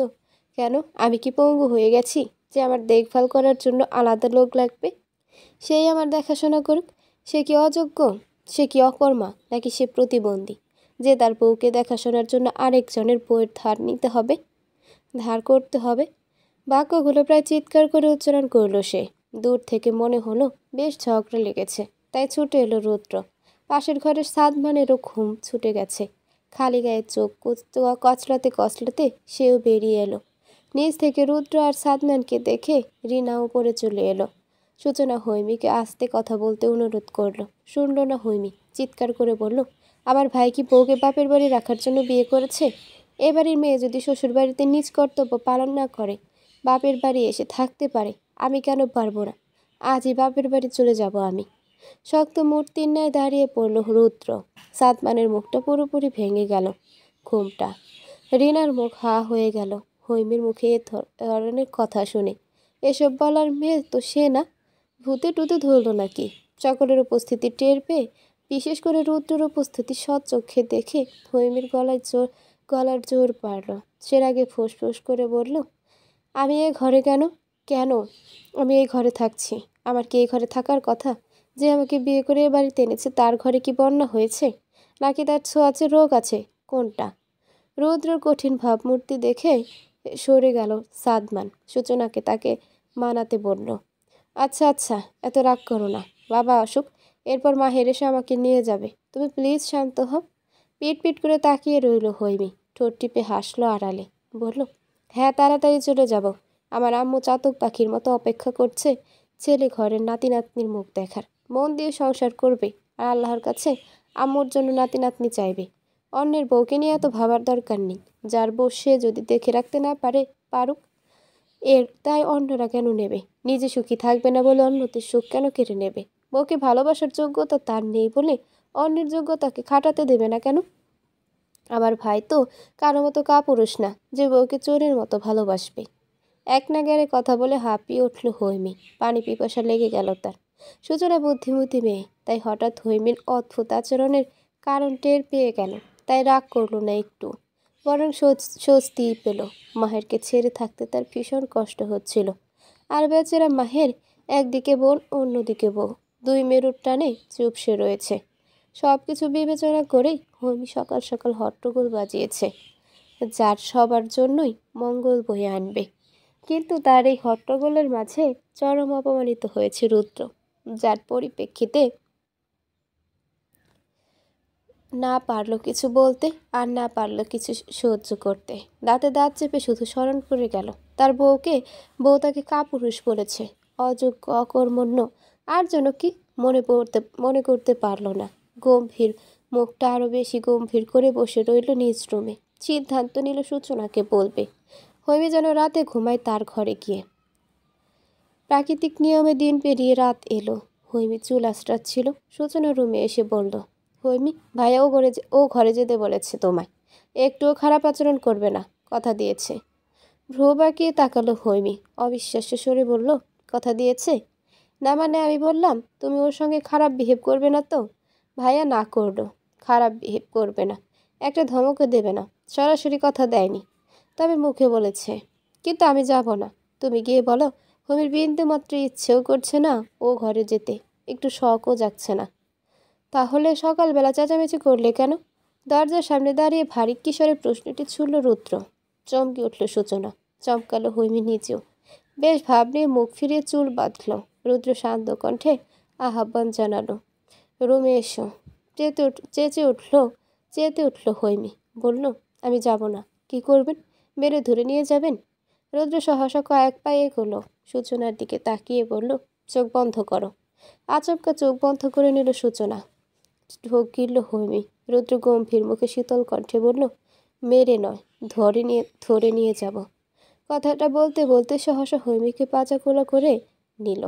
কেন, আমি কি পঙ্গু হয়ে গেছি যে আমার দেখভাল করার জন্য আলাদা লোক লাগবে? সেই আমার দেখাশোনা করুক। সে কি অযোগ্য? সে কি অকর্মা, নাকি সে প্রতিবন্ধী যে তার বউকে দেখাশোনার জন্য আরেকজনের বউয়ের ধার করতে হবে? বাক্যগুলো প্রায় চিৎকার করে উচ্চারণ করল সে। দূর থেকে মনে হলো বেশ ঝগড়া লেগেছে, তাই ছুটে এলো রুদ্র। পাশের ঘরের সাদমানেরও ঘুম ছুটে গেছে। খালি গায়ে চোখ কচলাতে কচলাতে সেও বেরিয়ে এলো। নিচ থেকে রুদ্র আর সাদমানকে দেখে রিনা উপরে চলে এলো। সূচনা হৈমিকে আস্তে কথা বলতে অনুরোধ করলো, শুনল না হৈমি, চিৎকার করে বলল, আমার ভাই কি বউকে বাপের বাড়ি রাখার জন্য বিয়ে করেছে? এ বাড়ির মেয়ে যদি শ্বশুর বাড়িতে নিজ কর্তব্য পালন না করে বাপের বাড়ি এসে থাকতে পারে, আমি কেন পারবো না? আজই বাপের বাড়ি চলে যাব আমি। শক্ত মূর্তির ন্যায় দাঁড়িয়ে পড়ল রুদ্র। সাদমানের মুখটা পুরোপুরি ভেঙে গেল। ঘুমটা। রিনার মুখ হা হয়ে গেল হৈমির মুখে এ ধরনের কথা শুনে। এসব বলার মেয়ে তো সে না। ভূতে টুতে ধরল নাকি? সকলের উপস্থিতি টের পেয়ে, বিশেষ করে রুদ্রের উপস্থিতি সচক্ষে দেখে হৈমির গলার জোর বাড়ল। সে আগে ফোঁস করে বলল, আমি এ ঘরে কেন কেন আমি এই ঘরে থাকছি। আমার কি এই ঘরে থাকার কথা? যে আমাকে বিয়ে করে এ বাড়িতে এনেছে তার ঘরে কি বন্যা হয়েছে, নাকি তার ছোঁয়াচে রোগ আছে? কোনটা? রৌদ্রের কঠিন ভাবমূর্তি দেখে সরে গেল সাদমান। সূচনাকে তাকে মানাতে বলল, আচ্ছা আচ্ছা, এত রাগ করো না, বাবা আসুক, এরপর মাহের এসে আমাকে নিয়ে যাবে, তুমি প্লিজ শান্ত হও। পিট করে তাকিয়ে রইল হৈমি, ঠোঁট টিপে হাসলো আড়ালে, বলল, হ্যাঁ, তাড়াতাড়ি চলে যাব। আমার আম্মু চাতক পাখির মতো অপেক্ষা করছে ছেলে ঘরের নাতি নাতনির মুখ দেখার। মন দিয়ে সংসার করবে আর আল্লাহর কাছে আম্মুর জন্য নাতি নাতনি চাইবে। অন্যের বউকে নিয়ে এত ভাবার দরকার নেই। যার বউ সে যদি দেখে রাখতে না পারুক, এর তাই অন্যরা কেন নেবে? নিজে সুখী থাকবে না বলে অন্যদের সুখ কেন কেড়ে নেবে? বউকে ভালোবাসার যোগ্যতা তার নেই বলে অন্যের যোগ্যতাকে খাটাতে দেবে না কেন? আমার ভাই তো কারো মতো কাপুরুষ না যে বউকে চোরের মতো ভালোবাসবে। এক নাগাড়ে কথা বলে হাঁপিয়ে উঠল হৈমি। পানি পিপাসা লেগে গেল তার। সূচনা বুদ্ধিমতী মেয়ে, তাই হঠাৎ হৈমির অদ্ভুত আচরণের কারণ টের পেয়ে গেল। তাই রাগ করলো না একটু, বরং স্বস্তিই পেল। মাহেরকে ছেড়ে থাকতে তার ভীষণ কষ্ট হচ্ছিল। আর বেচারা মাহের, একদিকে বোন অন্যদিকে বউ, দুই মেরুর টানে চুপসে রয়েছে। সব কিছু বিবেচনা করেই হৈমি সকাল সকাল হট্টগোল বাজিয়েছে, যার সবার জন্যই মঙ্গল বয়ে আনবে। কিন্তু তার এই হট্টগোলের মাঝে চরম অপমানিত হয়েছে রুদ্র, যার পরিপ্রেক্ষিতে না পারল কিছু বলতে আর না পারল কিছু সহ্য করতে। দাঁতে দাঁত চেপে শুধু স্মরণ করে গেল তার বউ তাকে কাপুরুষ বলেছে, অযোগ্য, অকর্মণ্য, আর যেন কি মনে করতে পারল না। গম্ভীর মুখটা আরো বেশি গম্ভীর করে বসে রইল নিজ রুমে। সিদ্ধান্ত নিল সূচনাকে বলবে। হৈমি যেন রাতে ঘুমায় তার ঘরে গিয়ে। প্রাকৃতিক নিয়মে দিন পেরিয়ে রাত এলো। হৈমি চুল আঁচড়াচ্ছিল। সূচনা রুমে এসে বলল, হৈমি, ভাইয়া ও ঘরে যেতে বলেছে তোমায়। একটুও খারাপ আচরণ করবে না, কথা দিয়েছে। ভ্রু বাঁকিয়ে তাকালো হৈমি, অবিশ্বাস্য স্বরে বলল, কথা দিয়েছে? না মানে আমি বললাম তুমি ওর সঙ্গে খারাপ বিহেভ করবে না তো? ভাইয়া না করলো, খারাপ বিহেভ করবে না, একটা ধমকও দেবে না, সরাসরি কথা দেয়নি, তবে মুখে বলেছে। কিন্তু আমি যাব না। তুমি গিয়ে বলো হৈমির বিন্দু মাত্র ইচ্ছেও করছে না ও ঘরে যেতে, একটু শখও যাচ্ছে না। তাহলে সকালবেলা চেঁচামেচি করলে কেন? দরজার সামনে দাঁড়িয়ে ভারী কিশোরের প্রশ্নটি ছুড়ল রুদ্র। চমকে উঠল সূচনা, চমকালো হৈমি নিজেও। বেশ ভাব নিয়ে মুখ ফিরিয়ে চুল বাঁধল। রুদ্র শান্ত কণ্ঠে আহ্বান জানালো, রুমে এসো। চেঁচে উঠল হৈমি। বলল, আমি যাব না। কি করবেন? মেরে ধরে নিয়ে যাবেন? রুদ্র সহসা কয়েক পায়ে এগোলো। সূচনার দিকে তাকিয়ে বলল, চোখ বন্ধ করো। আচমকা চোখ বন্ধ করে নিল সূচনা। ঢোক গিলল হৈমি। রুদ্র গম্ভীর মুখে শীতল কণ্ঠে বলল, মেরে নয়, ধরে নিয়ে যাব। কথাটা বলতে বলতে সহসা হৈমিকে পাজাকোলা করে নিল।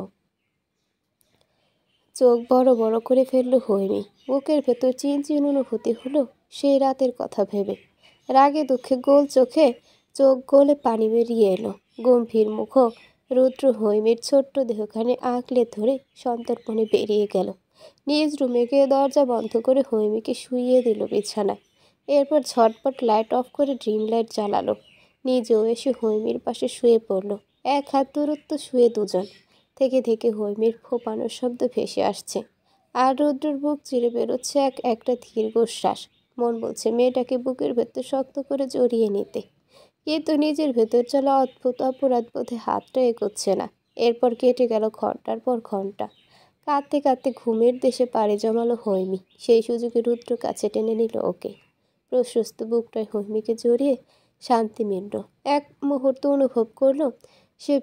চোখ বড় বড় করে ফেলল হৈমি। বুকের ভেতর চিনচিন অনুভূতি হলো সেই রাতের কথা ভেবে। রাগে দুঃখে গোল চোখ গলে পানি বেরিয়ে এলো। গম্ভীর মুখ রুদ্র হৈমির ছোট্ট দেহখানে আঁকলে ধরে সন্তর্পণে বেরিয়ে গেল। নিজ রুমে গিয়ে দরজা বন্ধ করে হৈমিকে শুইয়ে দিল বিছানায়। এরপর ঝটপট লাইট অফ করে ড্রিম লাইট জ্বালালো। নিজেও এসে হৈমির পাশে শুয়ে পড়ল। এক হাত দূরত্ব শুয়ে দুজন। থেকে থেকে হৈমির ফোপানোর শব্দ ভেসে আসছে। আর রুদ্রর বুক চিরে বেরোচ্ছে একটা দীর্ঘশ্বাস। মন বলছে মেয়েটাকে বুকের ভেতর শক্ত করে জড়িয়ে নিতে, কিন্তু নিজের ভেতর চলা অদ্ভুত অপরাধ বোধে হাতটা এগোচ্ছে না। এরপর কেটে গেল ঘন্টার পর ঘন্টা। কাঁদতে কাঁদতে ঘুমের দেশে পাড়ি জমালো হৈমি। সেই সুযোগে রুদ্র কাছে টেনে নিল ওকে। প্রশস্ত বুকটায় হৈমিকে জড়িয়ে শান্তি মিলল। এক মুহূর্ত অনুভব করলো সে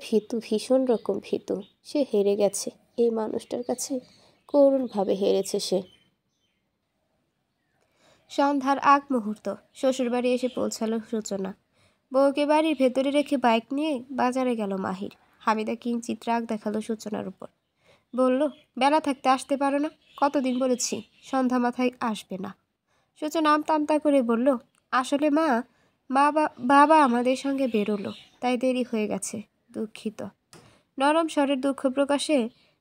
ভীষণ রকম ভীতু। সে হেরে গেছে। এই মানুষটার কাছে করুণভাবে হেরেছে সে। সন্ধ্যার আগ মুহূর্ত। শ্বশুরবাড়ি এসে পৌঁছালো সূচনা। বউকে বাড়ির ভেতরে রেখে বাইক নিয়ে বাজারে গেল মাহির। হামিদা কিঞ্চিৎ রাগ দেখালো সূচনার উপর। বলল, বেলা থাকতে আসতে পারো না? কতদিন বলেছি সন্ধ্যা মাথায় আসবে না। সূচনা আমতা আমতা করে বলল, আসলে বাবা আমাদের সঙ্গে বেরোলো, তাই দেরি হয়ে গেছে, দুঃখিত। নরম স্বরের দুঃখ প্রকাশে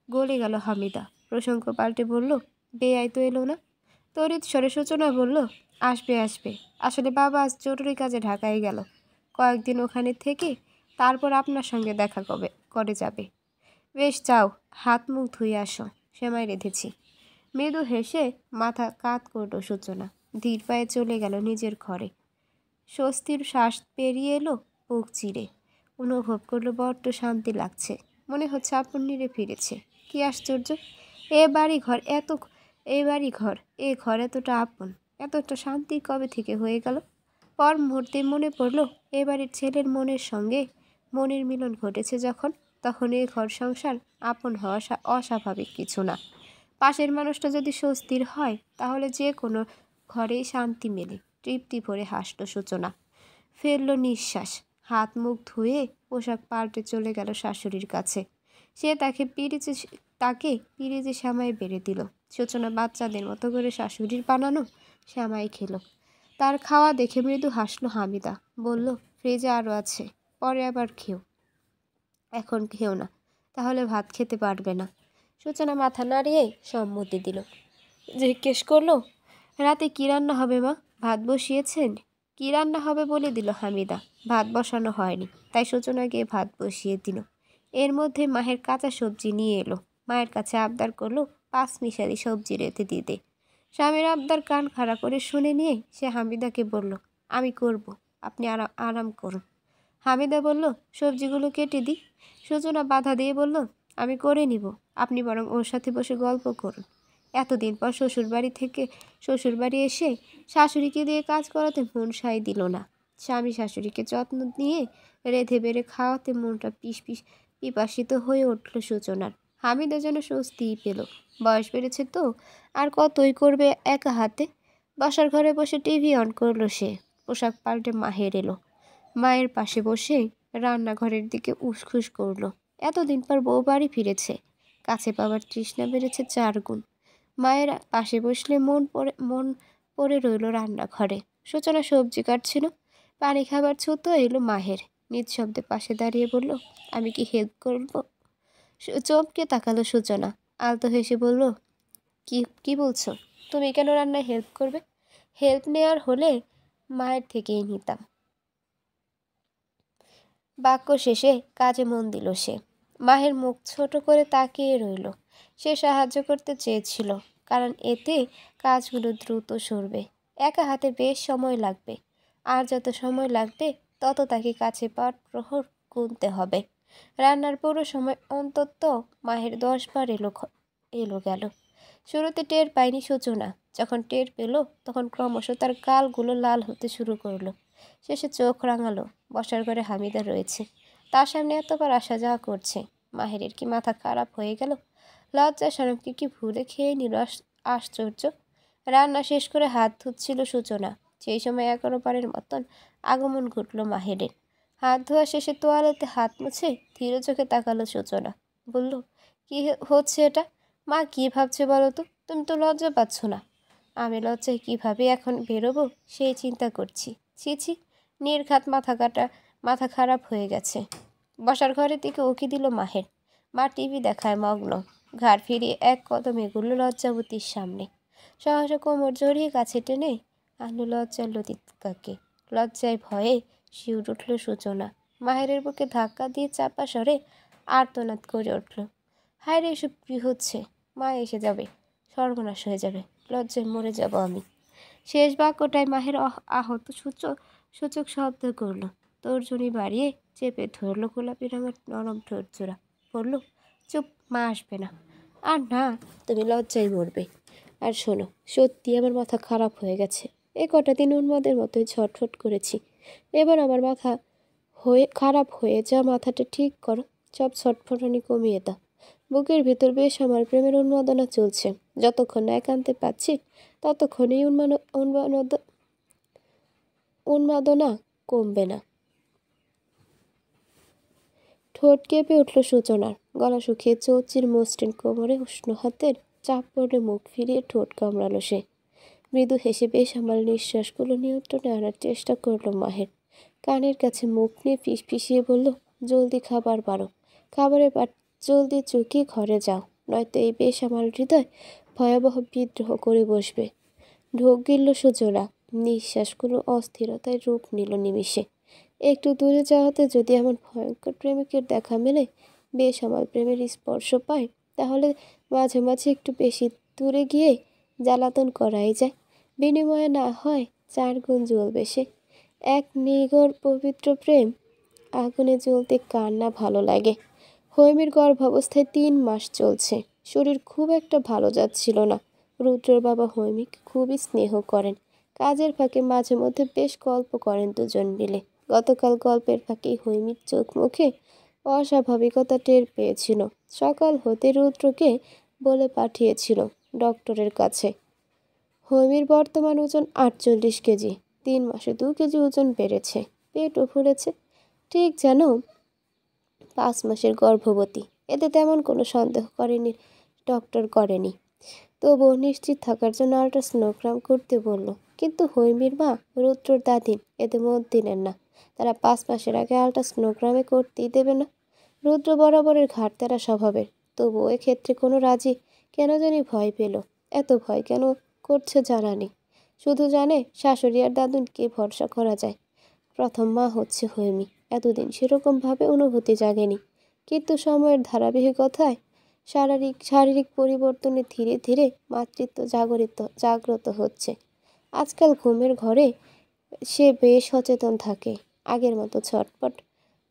গলে গেল হামিদা। প্রসঙ্গ পাল্টে বলল, বেয়াই তো এলো না। তড়িৎ স্বরে সূচনা বলল, আসবে। আসলে বাবা আজ জরুরি কাজে ঢাকায় গেল। কয়েকদিন ওখানে থেকে তারপর আপনার সঙ্গে দেখা করে যাবে। বেশ, যাও, হাত মুখ ধুয়ে আসো, সেমাই রেঁধেছি। মৃদু হেসে মাথা কাত করল সূচনা। ধীর পায়ে চলে গেল নিজের ঘরে। স্বস্তির শ্বাস পেরিয়ে এলো বুক চিরে। অনুভব করলো বড্ড শান্তি লাগছে। মনে হচ্ছে আপন নিরে ফিরেছে। কি আশ্চর্য! এ ঘর এতটা আপন, এতটা শান্তি কবে থেকে হয়ে গেল? পর মুহূর্তে মনে পড়ল, এ বাড়ির ছেলের মনের সঙ্গে মনের মিলন ঘটেছে তখন এ ঘর সংসার আপন হওয়া অস্বাভাবিক কিছু না। পাশের মানুষটা যদি স্বস্তির হয়, তাহলে যে কোনো ঘরেই শান্তি মেলে। তৃপ্তি ভরে হাসল সূচনা। ফেলল নিঃশ্বাস। হাত মুখ ধুয়ে পোশাক পাল্টে চলে গেল শাশুড়ির কাছে। সে তাকে পিরিচে শ্যামাই বেড়ে দিল। সূচনা বাচ্চাদের মতো করে শাশুড়ির বানানো শ্যামাই খেলো। তার খাওয়া দেখে মৃদু হাসলো হামিদা। বলল, ফ্রিজে আরও আছে, পরে আবার খেও। এখন খেও না, তাহলে ভাত খেতে পারবে না। সূচনা মাথা নাড়িয়ে সম্মতি দিল। জিজ্ঞেস করলো, রাতে কী রান্না হবে মা? ভাত বসিয়েছেন? কী রান্না হবে বলে দিল হামিদা। ভাত বসানো হয়নি, তাই সূচনা গিয়ে ভাত বসিয়ে দিল। এর মধ্যে মায়ের কাঁচা সবজি নিয়ে এলো। মায়ের কাছে আবদার করলো পাঁচমিশালি সবজি রেঁধে দিতে। স্বামীর আবদার কান খাড়া করে শুনে নিয়ে সে হামিদাকে বলল, আমি করব, আপনি আরাম করুন। হামিদা বলল, সবজিগুলো কেটে দিই। সূচনা বাধা দিয়ে বলল, আমি করে নিব, আপনি বরং ওর সাথে বসে গল্প করুন। এতদিন পর শ্বশুরবাড়ি এসে শাশুড়িকে দিয়ে কাজ করাতে মন সায় দিল না। স্বামী শাশুড়িকে যত্ন নিয়ে রেঁধে বেড়ে খাওয়াতে মনটা পিপাসিত হয়ে উঠল সূচনার। হামিদা যেন স্বস্তিই পেল। বয়স বেড়েছে তো, আর কতই করবে একা হাতে। বসার ঘরে বসে টিভি অন করলো সে। পোশাক পাল্টে মাহের এলো। মায়ের পাশে বসে রান্নাঘরের দিকে উসখুস করলো। এতদিন পর বউ বাড়ি ফিরেছে। কাছে পাওয়ার তৃষ্ণা বেড়েছে 4 গুণ। মায়ের পাশে বসলে মন পড়ে রইল রান্নাঘরে। সূচনা সবজি কাটছিল। পানি খাবার ছুতো এলো মাহের। নিঃশব্দে পাশে দাঁড়িয়ে বলল, আমি কি হেল্প করব? চমকে তাকালো সূচনা। আলতো হেসে বলল, কি বলছো? তুমি কেন রান্নায় হেল্প করবে? হেল্প নেওয়ার হলে মায়ের থেকেই নিতাম। বাক্য শেষে কাজে মন দিল সে। মাহের মুখ ছোট করে তাকিয়ে রইল। সে সাহায্য করতে চেয়েছিল, কারণ এতে কাজগুলো দ্রুত সরবে। একা হাতে বেশ সময় লাগবে, আর যত সময় লাগবে তত তাকে কাছে পাওয়ার প্রহর গুনতে হবে। রান্নার পুরো সময় অন্তত মাহের 10 বার এলো গেল। শুরুতে টের পায়নি সূচনা। যখন টের পেল তখন ক্রমশ তার গালগুলো লাল হতে শুরু করলো। শেষে চোখ রাঙালো। বসার ঘরে হামিদা রয়েছে, তার সামনে এতবার আসা যাওয়া করছে। মাহেরের কি মাথা খারাপ হয়ে গেল? লজ্জা শরমকে কি ভুলে খেয়ে নিল? আশ্চর্য। রান্না শেষ করে হাত ধুচ্ছিল সূচনা, সেই সময় 11 বারের মতন আগমন ঘটল মাহেরের। হাত ধোয়া শেষে তোয়ালেতে হাত মুছে ধীর চোখে তাকালো সূচনা। বলল, কি হচ্ছে এটা? মা কি ভাবছে বলো তো? তুমি তো লজ্জা পাচ্ছ না? আমি লজ্জায় কিভাবে এখন বেরোবো সেই চিন্তা করছি। ছি ছি, নির্ঘাত মাথা খারাপ হয়ে গেছে। বসার ঘরের দিকে উকি দিল মাহের। মা টিভি দেখায় মগ্ন। ঘাড় ফিরিয়ে এক কদমে এগুলো লজ্জাবতীর সামনে। সহসা কোমর জড়িয়ে কাছে টেনে আনলো লজ্জার লতিকাকে। লজ্জায় ভয়ে শিউর উঠল সূচনা। মাহেরের বুকে ধাক্কা দিয়ে চাপা স্বরে আর্তনাদ করে উঠল, হায় রে, এসব কি হচ্ছে? মা এসে যাবে, সর্বনাশ হয়ে যাবে, লজ্জায় মরে যাব আমি। শেষ বাক্যটায় মাহের আহত সূচক শব্দ করল। তর্জনী বাড়িয়ে চেপে ধরলো গোলাপি রঙের নরম ঠোঁট জোড়া। বলল, চুপ, মা আসবে না। আর না, তুমি লজ্জায় মরবে। আর শোনো, সত্যি আমার মাথা খারাপ হয়ে গেছে। কটা দিন উন্মাদের মতোই ছটফট করেছি। এবার আমার মাথা খারাপ হয়ে যা, মাথাটা ঠিক করো। সব ছটফটানি কমিয়ে দাও। বুকের ভিতর বেশ আমার প্রেমের উন্মাদনা চলছে। যতক্ষণ না একান্তে পাচ্ছি ততক্ষণই উন্মাদনা কমবে না। ঠোঁট কেঁপে উঠল সূচনার। গলা শুকিয়ে চৌচির মসৃণ কোমরে উষ্ণ হাতের চাপ পড়লে মুখ ফিরিয়ে ঠোঁট কামড়ালো সে। মৃদু হেসে বেশ আমার নিঃশ্বাসগুলো নিয়ন্ত্রণে আনার চেষ্টা করলো মাহের। কানের কাছে মুখ নিয়ে ফিসফিসিয়ে বলল, জলদি খাবার বাড়ো। খাবারের পাট জলদি চুকিয়ে ঘরে যাও, নয়তো এই বেশ আমার হৃদয় ভয়াবহ বিদ্রোহ করে বসবে। ঢোক গিলল সূচনা। নিঃশ্বাসগুলো অস্থিরতায় রূপ নিল নিমিষে। একটু দূরে যাওয়াতে যদি এমন ভয়ঙ্কর প্রেমিকের দেখা মেলে, বেশ আমার প্রেমের স্পর্শ পায়, তাহলে মাঝে মাঝে একটু বেশি দূরে গিয়ে জ্বালাতন করাই যায়। বিনিময়ে না হয় 4 গুণ জ্বলবে সে। এক নিগড় পবিত্র প্রেম আগুনে জ্বলতে কার না ভালো লাগে। হৈমীর গর্ভাবস্থায় 3 মাস চলছে। শরীর খুব একটা ভালো যাচ্ছিল না। রুদ্রর বাবা হৈমীকে খুবই স্নেহ করেন। কাজের ফাঁকে মাঝে মধ্যে বেশ গল্প করেন দুজন মিলে। গতকাল গল্পের ফাঁকেই হৈমীর চোখ মুখে অস্বাভাবিকতা টের পেয়েছিল। সকাল হতে রুদ্রকে বলে পাঠিয়েছিল ডক্টরের কাছে। হৈমীর বর্তমান ওজন 48 কেজি। 3 মাসে 2 কেজি ওজন বেড়েছে। পেটও ফুলেছে, ঠিক যেন 5 মাসের গর্ভবতী। এতে তেমন কোনো সন্দেহ করেনি। তবুও নিশ্চিত থাকার জন্য আল্ট্রাসোনোগ্রাম করতে বলল। কিন্তু হৈমীর মা, রুদ্রর দাদিন, এতে মত দিলেন না। তারা 5 মাসের আগে আল্ট্রাসোনোগ্রামে করতেই দেবে না। রুদ্র বরাবরের ঘাড়তেরা স্বভাবের, তবুও এক্ষেত্রে কোনো রাজি কেন জানি ভয় পেল। এত ভয় কেন করছে জানা নেই। শুধু জানে শাশুড়ি আর দাদুনকে ভরসা করা যায়। প্রথম মা হচ্ছে হৈমী। এতদিন সেরকমভাবে অনুভূতি জাগেনি। কিন্তু সময়ের ধারাবাহিকতায় শারীরিক পরিবর্তনে ধীরে ধীরে মাতৃত্ব জাগ্রত হচ্ছে। আজকাল ঘুমের ঘরে সে বেশ সচেতন থাকে। আগের মতো ছটপট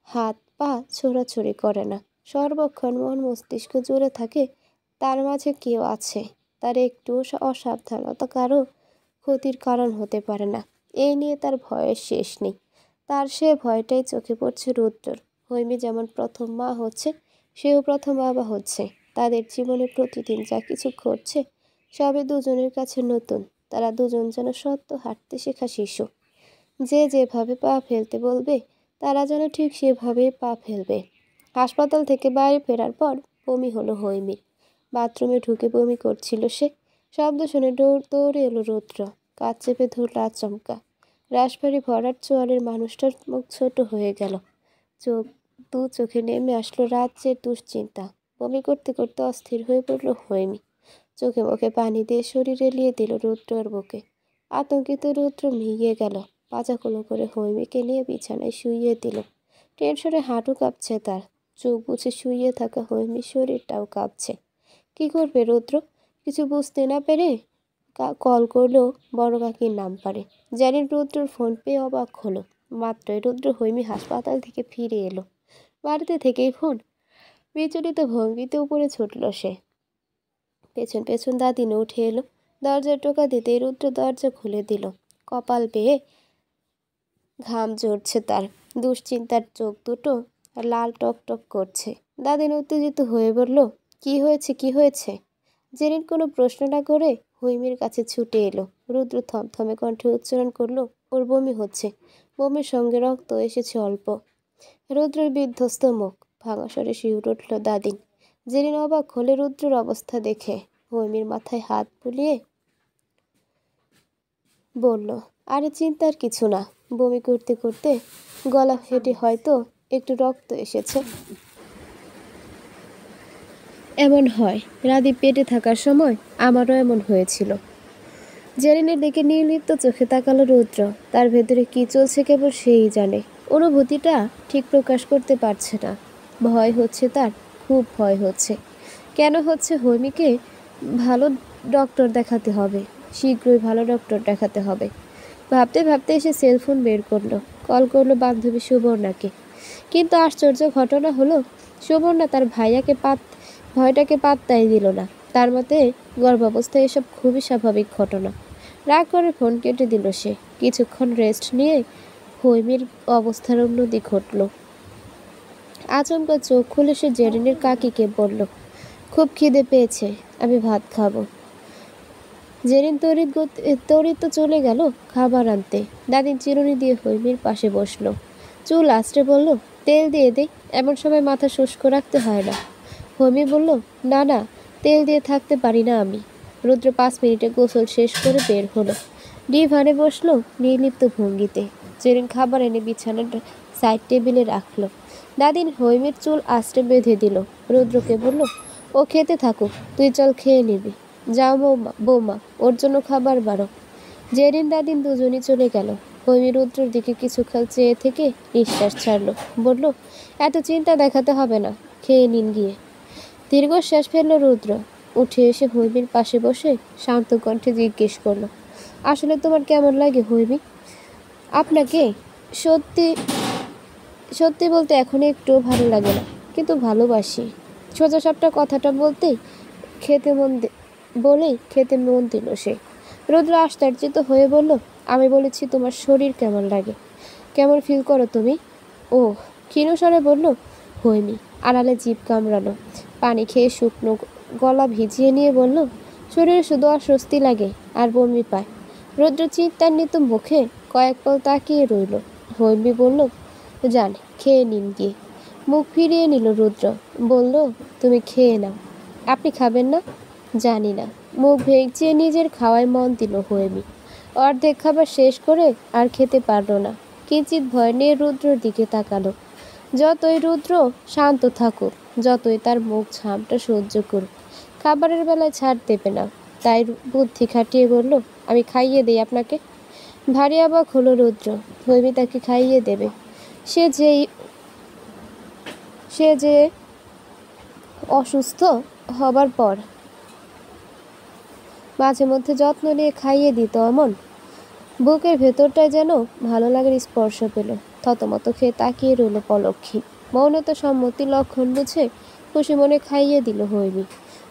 হাত পা ছোড়াছড়ি করে না। সর্বক্ষণ মন মস্তিষ্ক জুড়ে থাকে তার মাঝে কেউ আছে। তার একটু অসাবধানতা কারো ক্ষতির কারণ হতে পারে না। এই নিয়ে তার ভয়ের শেষ নেই। তার সে ভয়টাই চোখে পড়ছে রুদ্রর। হৈমী যেমন প্রথম মা হচ্ছে, সেও প্রথম বাবা হচ্ছে। তাদের জীবনে প্রতিদিন যা কিছু ঘটছে সবই দুজনের কাছে নতুন। তারা দুজন যেন সত্য হাঁটতে শেখা শিশু। যে যেভাবে পা ফেলতে বলবে তারা যেন ঠিক সেভাবেই পা ফেলবে। হাসপাতাল থেকে বাড়ি ফেরার পর বমি হলো হৈমীর। বাথরুমে ঢুকে বমি করছিল সে। শব্দ শুনে দৌড়ে এলো রুদ্র। কাজ চেপে ধরল আচমকা। রাশভারী ভরাট চোয়ালের মানুষটার মুখ ছোট হয়ে গেল। দু চোখে নেমে আসলো রাজ্যের দুশ্চিন্তা। বমি করতে করতে অস্থির হয়ে পড়ল হৈমী। চোখে মুখে পানি দিয়ে শরীর এলিয়ে দিল রুদ্রর বুকে। আতঙ্কিত রুদ্র মিইয়ে গেল। পাজাকুলো করে হৈমীকে নিয়ে বিছানায় শুইয়ে দিল। টেনশনে হাঁটু কাঁপছে তার। চোখ বুজে শুইয়ে থাকা হৈমীর শরীরটাও কাঁপছে। কি করবে রুদ্র? কিছু বুঝতে না পেরে কল করলো বড় কাকির নাম্বারে। জারিন রুদ্রর ফোন পেয়ে অবাক হলো। মাত্রই রুদ্র হৈমি হাসপাতাল থেকে ফিরে এলো। বাড়িতে থেকেই ফোন। বিচলিত ভঙ্গিতে উপরে ছুটল সে। পেছন পেছন দাদিনে উঠে এলো। দরজার টোকা দিতেই রুদ্র দরজা খুলে দিল। কপাল বেয়ে ঘাম ঝরছে তার। দুশ্চিন্তার চোখ দুটো লাল টক টক করছে। দাদিন উত্তেজিত হয়ে বলল, কি হয়েছে, কি হয়েছে? জেরিন কোনো প্রশ্ন না করে হৈমির কাছে ছুটে এলো। রুদ্র থমথমে কণ্ঠে উচ্চারণ করলো, ওর বমি হচ্ছে, বমির সঙ্গে রক্ত এসেছে অল্প। রুদ্রের বিধ্বস্ত মুখ, ভাঙা স্বরে শিউরে উঠল দাদিন। জেরিন অবাক হলে রুদ্রের অবস্থা দেখে। হৈমির মাথায় হাত বুলিয়ে বলল, আরে চিন্তার কিছু না, বমি করতে করতে গলা ফেটে হয়তো একটু রক্ত এসেছে। এমন হয়, রাধি পেটে থাকার সময় আমারও এমন হয়েছিল। জেরিনের দিকে নির্লিপ্ত চোখে তাকালো রুদ্র। তার ভেতরে কি চলছে কেবল সেই জানে। অনুভূতিটা ঠিক প্রকাশ করতে পারছে না। ভয় হচ্ছে তার, খুব ভয় হচ্ছে। কেন হচ্ছে? হৈমিকে ভালো ডক্টর দেখাতে হবে, শীঘ্রই ভালো ডক্টর দেখাতে হবে। ভাবতে ভাবতে এসে সেলফোন বের করলো। কল করলো বান্ধবী সুবর্ণাকে। কিন্তু আশ্চর্য ঘটনা হলো, সুবর্ণা তার ভয়টাকে পাত্তাই দিল না। তার মতে গর্ভাবস্থায় এসব খুবই স্বাভাবিক ঘটনা। রাগ করে ফোন কেটে দিল সে। কিছুক্ষণ রেস্ট নিয়ে হৈমির অবস্থার উন্নতি ঘটল। আচমকা চোখ খুলে সে জেরিনের কাকিকে বলল, খুব খিদে পেয়েছে, আমি ভাত খাবো। জেরিন তড়িৎ চলে গেল খাবার আনতে। দাদিন চিরুনি দিয়ে হৈমির পাশে বসলো। চুল আঁচড়ে বলল, তেল দিয়ে দে, এমন সময় মাথা শুষ্ক রাখতে হয় না। হৈমি বলল, না না, তেল দিয়ে থাকতে পারি না আমি। রুদ্র 5 মিনিটে গোসল শেষ করে বের হলো। ডিভানে বসলো নির্লিপ্ত ভঙ্গিতে। জেরিন খাবার এনে বিছানার সাইড টেবিলে রাখলো। দাদিন হৈমির চুল আঁচড়ে বেঁধে দিল। রুদ্রকে বলল, ও খেতে থাকুক, তুই চল খেয়ে নিবি। যাও বৌমা, ওর জন্য খাবার বাড়ো। জেরিন দাদিন দুজনই চলে গেল। হৈমি রুদ্রের দিকে কিছুক্ষণ চেয়ে থেকে নিঃশ্বাস ছাড়ল। বলল, এত চিন্তা দেখাতে হবে না, খেয়ে নিন গিয়ে। দীর্ঘশ্বাস ফেলল রুদ্র। উঠে এসে হৈমির পাশে বসে শান্ত কণ্ঠে জিজ্ঞেস করলো, আসলে তোমার কেমন লাগে হৈমি? আপনাকে সত্যি সত্যি বলতে এখন একটু ভালো লাগে না, কিন্তু ভালোবাসি। সোজাসাপটা কথাটা বলেই খেতে মন দিল সে। রুদ্র আশ্চর্যিত হয়ে বলল, আমি বলেছি তোমার শরীর কেমন লাগে, কেমন ফিল করো তুমি? ও, ক্ষীণ স্বরে বলল হৈমি। আড়ালে জিভ কামড়ালো। পানি খেয়ে শুকনো গলা ভিজিয়ে নিয়ে বলল, শরীরে শুধু অস্বস্তি লাগে আর বমি পায়। রুদ্র চিন্তান্বিত মুখে কয়েক পল তাকিয়ে রইল। হৈমি বলল, যান খেয়ে নিন গিয়ে। মুখ ফিরিয়ে নিল রুদ্র। বলল, তুমি খেয়ে নাও। আপনি খাবেন না? জানি না। মুখ ভেঙচিয়ে নিজের খাওয়ায় মন দিল হৈমি। অর্ধেক খাবার শেষ করে আর খেতে পারল না। কিঞ্চিত ভয় নিয়ে রুদ্রর দিকে তাকালো। যতই রুদ্র শান্ত থাকুক, যতই তার মুখ ঝামটা সহ্য করুক, খাবারের বেলায় ছাড় দেবে না। তাই বুদ্ধি খাটিয়ে বলল, আমি খাইয়ে দেই আপনাকে। ভারী অবাক হলো রুদ্র। হৈমি তাকে খাইয়ে দেবে? সে যে অসুস্থ হবার পর মাঝে মধ্যে যত্ন নিয়ে খাইয়ে দিত অমন। বুকের ভেতরটায় যেন ভালো লাগার স্পর্শ পেল। থতমত খেয়ে তাকিয়ে রইল পলক্ষী। মৌনতা সম্মতি লক্ষণ বুঝে খুশি মনে খাইয়ে দিল হৈমি।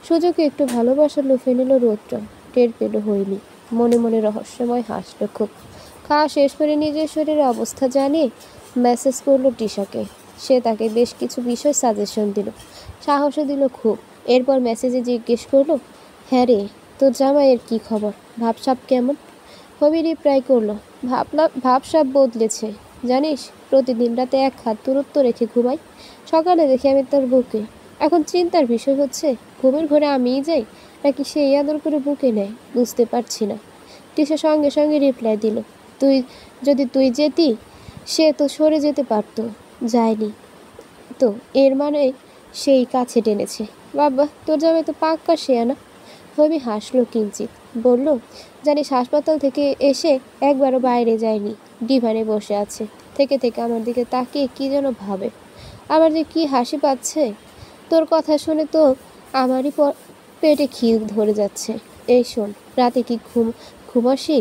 সুযোগে একটু ভালোবাসা লুফে নিল রুদ্র। টের পেল হৈমি। মনে মনে রহস্যময় হাসল খুব। খাওয়া শেষ করে নিজের শরীরের অবস্থা জানিয়ে মেসেজ করলো টিশাকে। সে তাকে বেশ কিছু বিষয় সাজেশন দিল, সাহসও দিল খুব। এরপর মেসেজে জিজ্ঞেস করলো, হ্যাঁ রে, তোর জামাইয়ের কি খবর? ভাবসাব কেমন? হৈমি রিপ্লাই করলো, ভাবসাব বদলেছে জানিস। প্রতিদিন রাতে 1 হাত দূরত্ব রেখে ঘুমাই। সকালে দেখি আমি তার বুকে। এখন চিন্তার বিষয় হচ্ছে, ঘুমের ঘরে আমিই যাই নাকি সেই আদর করে বুকে নেয়, বুঝতে পারছি না। টিশা সঙ্গে সঙ্গে রিপ্লাই দিল, তুই যেতি সে তো সরে যেতে পারতো, যায়নি তো, এর মানে সেই কাছে টেনেছে। বাবা, তোর জামাই তো পাক্কা শেয়ানা। হৈমি হাসলো কিঞ্চিত। বলল, জানিস হাসপাতাল থেকে এসে একবারও বাইরে যায়নি, ডিভানে বসে আছে। থেকে থেকে আমার দিকে তাকিয়ে কি যেন ভাবে। আমার যে কি হাসি পাচ্ছে। তোর কথা শুনে তো আমারই পেটে খিল ধরে যাচ্ছে। এই শোন, রাতে কি ঘুমাসি?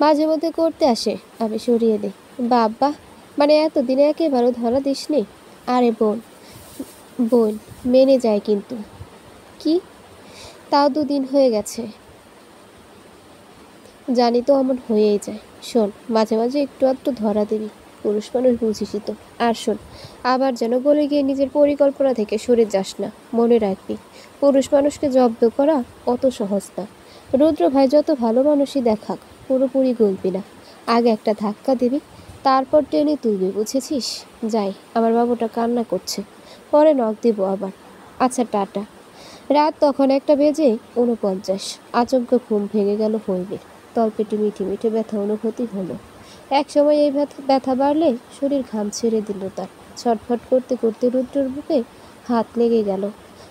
মাঝে মধ্যে করতে আসে, আমি সরিয়ে দিই। বাবা, মানে এতদিনে একেবারে ধরা দিসনি? আরে বোন, বোন মেনে যায় কিন্তু। কি? তাও 2 দিন হয়ে গেছে। জানি তো অমন হয়েই যায়। শোন, মাঝে মাঝে একটু আধটু ধরা দিবি, পুরুষ মানুষ বুঝিসই তো। আর শোন, আবার যেন গলে গিয়ে নিজের পরিকল্পনা থেকে সরে যাস না, মনে রাখবি পুরুষ মানুষকে জব্দ করা অত সহজ না। রুদ্র ভাই যত ভালো মানুষই দেখাক, পুরোপুরি গলবি না। আগে একটা ধাক্কা দিবি, তারপর টেনে তুলবি, বুঝেছিস? যাই, আমার বাবুটা কান্না করছে, পরে নখ দিব আবার। আচ্ছা, টাটা। রাত তখন 1:49। আচমকা ঘুম ভেঙে গেল হৈমির। তলপেটে মিঠে মিঠে ব্যথা অনুভূতি হলো। একসময় এই ব্যথা বাড়লে শরীর ঘাম ছেড়ে দিল তার। ছটফট করতে করতে রুদ্রর বুকে হাত লেগে গেল।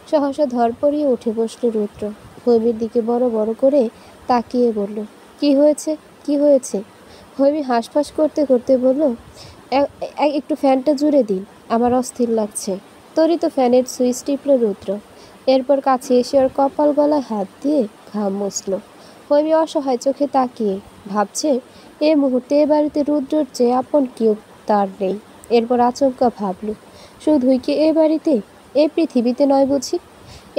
সহসা ধরপড়িয়ে উঠে বসল রুদ্র। হৈমির দিকে বড় বড় করে তাকিয়ে বলল, কি হয়েছে, কি হয়েছে? হৈমি হাঁসফাঁস করতে করতে বলল, একটু ফ্যানটা জুড়ে দিন, আমার অস্থির লাগছে। তরি তো ফ্যানের সুইচ টিপল রুদ্র। এরপর কাছে এসে ওর কপাল গলায় হাত দিয়ে ঘাম মুছল। হৈমি অসহায় চোখে তাকিয়ে ভাবছে, এ মুহূর্তে এ বাড়িতে রুদ্রর চেয়ে আপন কেউ তার নেই। এরপর আচমকা ভাবল, শুধুই কি এ বাড়িতে, এ পৃথিবীতে নয় বুঝি?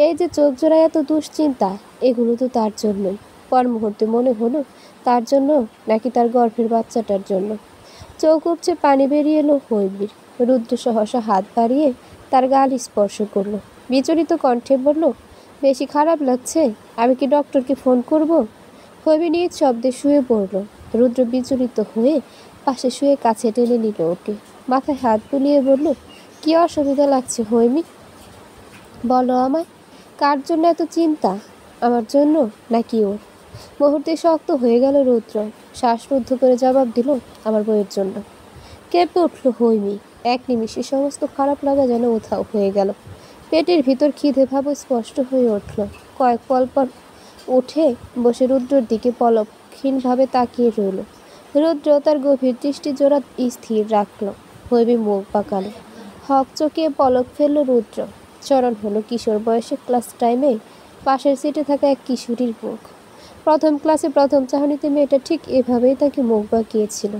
এই যে চোখ জোড়ায় এত দুশ্চিন্তা, এগুলো তো তার জন্যই। পর মুহূর্তে মনে হলো, তার জন্য নাকি তার গর্ভের বাচ্চাটার জন্য। চোখ উপচে পানি বেরিয়ে এলো হৈমির। রুদ্র সহসা হাত বাড়িয়ে তার গাল স্পর্শ করলো। বিচলিত কণ্ঠে বলল, বেশি খারাপ লাগছে? আমি কি ডক্টরকে ফোন করব? হৈমি নিজ শব্দে শুয়ে পড়ল। রুদ্র বিচলিত হয়ে পাশে শুয়ে কাছে টেনে নিল ওকে। মাথায় হাত বুলিয়ে বলল, কি অসুবিধা লাগছে হৈমি? বলো আমায়। কার জন্য এত চিন্তা? আমার জন্য নাকি ওর? মুহূর্তে শক্ত হয়ে গেল রুদ্র। শ্বাসরুদ্ধ করে জবাব দিল, আমার বইয়ের জন্য। কেঁপে উঠল হৈমি। এক নিমিষে সমস্ত খারাপ লাগা যেন উধাও হয়ে গেল। পেটের ভিতর খিদে ভাব স্পষ্ট হয়ে উঠল। কয়েক পল পর উঠে বসে রুদ্রর দিকে পলকহীনভাবে তাকিয়ে রইল। রুদ্র তার গভীর দৃষ্টি জোড়া স্থির রাখল। হৈমি মুখ বাঁকালো। হক চোখে পলক ফেলল রুদ্র। স্মরণ হলো কিশোর বয়সে ক্লাস টাইমে পাশের সিটে থাকা এক কিশোরীর মুখ। প্রথম ক্লাসে প্রথম চাহনিতে মেয়েটা ঠিক এভাবেই তাকে মুখ বাঁকিয়েছিল।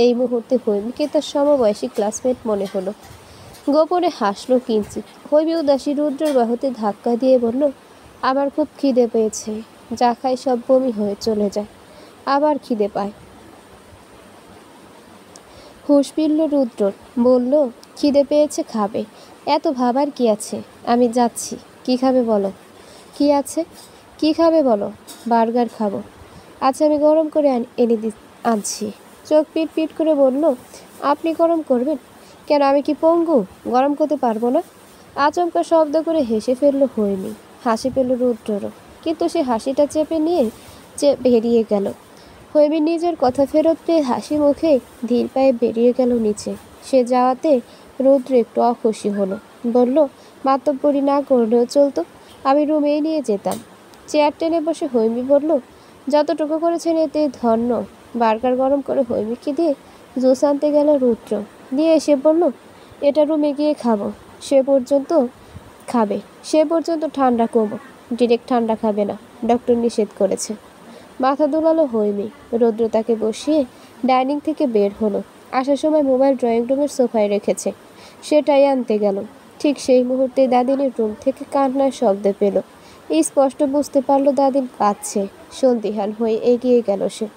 এই মুহূর্তে হৈমিকে তার সমবয়সী ক্লাসমেট মনে হলো। গোপনে হাসলো কিঞ্চিত। হৈমি উদাসী রুদ্রের বাহুতে ধাক্কা দিয়ে বলল, আমার খুব খিদে পেয়েছে, যা খাই সব বমি হয়ে চলে যায়, আবার খিদে পায়। হুঁশ ফিরল রুদ্রর। বলল, খিদে পেয়েছে, খাবে, এত ভাবার কি আছে? আমি যাচ্ছি। কি খাবে বলো? কি আছে? কি খাবে বলো? বার্গার খাবো। আচ্ছা, আমি গরম করে আনছি। চোখ পিট পিট করে বলল, আপনি গরম করবেন? কেন, আমি কি পঙ্গু? গরম করতে পারবো না? আচমকা শব্দ করে হেসে ফেলল হৈমি। হাসি পেল রুদ্ররও, কিন্তু সে হাসিটা চেপে নিয়ে বেরিয়ে গেল। হৈমি নিজের কথা ফেরত পেয়ে হাসি মুখে ধীর পায়ে বেরিয়ে গেল নিচে। সে যাওয়াতে রুদ্র একটু অখুশি হলো। বলল, মাতব্বরি না করলেও চলতো, আমি রুমেই নিয়ে যেতাম। চেয়ার টেনে বসে হৈমি বলল, যতটুকু করেছেন এতে ধন্য। বার্গার গরম করে হৈমিকে দিয়ে জুস আনতে গেল রুদ্র। নিয়ে এসে বলল, এটা রুমে গিয়ে খাবো, সে পর্যন্ত ঠান্ডা কমো। ডিরেক্ট ঠান্ডা খাবে না, ডক্টর নিষেধ করেছে। মাথা দুলালো হৈমি। রুদ্র তাকে বসিয়ে ডাইনিং থেকে বের হলো। আসার সময় মোবাইল ড্রয়িং রুমের সোফায় রেখেছে, সেটাই আনতে গেল। ঠিক সেই মুহূর্তে দাদিনীর রুম থেকে কান্নার শব্দ পেল। স্পষ্ট বুঝতে পারল দাদিন কাঁদছে। সন্দিহান হয়ে এগিয়ে গেল সে।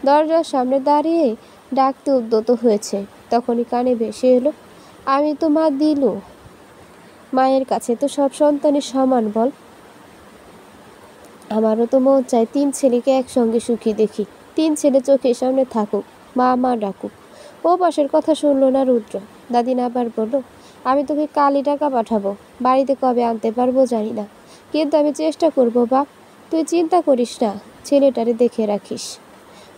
দরজার সামনে দাঁড়িয়ে ডাকতে উদ্যত হয়েছে। তখনই কানে ভেসে এলো, আমি তো মা দিলু। মায়ের কাছে তো সব সন্তানই সমান বল। আমারও তো মন চায় 3 ছেলেকে একসঙ্গে সুখী দেখি, 3 ছেলে চোখের সামনে থাকুক, মা মা ডাকুক। ও পাশের কথা শুনল না রুদ্র। দাদিন আবার বলল, আমি তোকে কালই টাকা পাঠাবো, বাড়িতে কবে আনতে পারবো জানি না, কিন্তু আমি চেষ্টা করবো বাপ, তুই চিন্তা করিস না, ছেলেটারে দেখে রাখিস।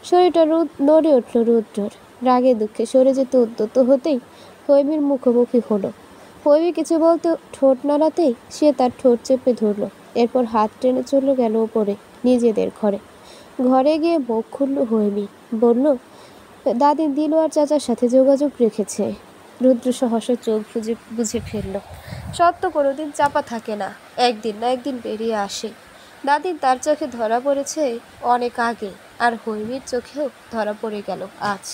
শরীরটা নড়ে উঠল রুদ্রর। রাগে দুঃখে সরে যেতে উদ্যত হতেই হৈমির মুখোমুখি হলো। হৈমি কিছু বলতে ঠোঁট নাড়াতেই সে তার ঠোঁট চেপে ধরল। এরপর হাত টেনে চলে গেল ওপরে নিজেদের ঘরে। ঘরে গিয়ে মুখ খুলল হৈমি। বলল, দাদিন দিলু আর চাচার সাথে যোগাযোগ রেখেছে। রুদ্র সহসা চোখ বুঝে ফেলল। সত্য কোনোদিন চাপা থাকে না, একদিন না একদিন বেরিয়ে আসে। দাদিন তার চোখে ধরা পড়েছে অনেক আগে, আর হৈমির চোখেও ধরা পড়ে গেল আজ।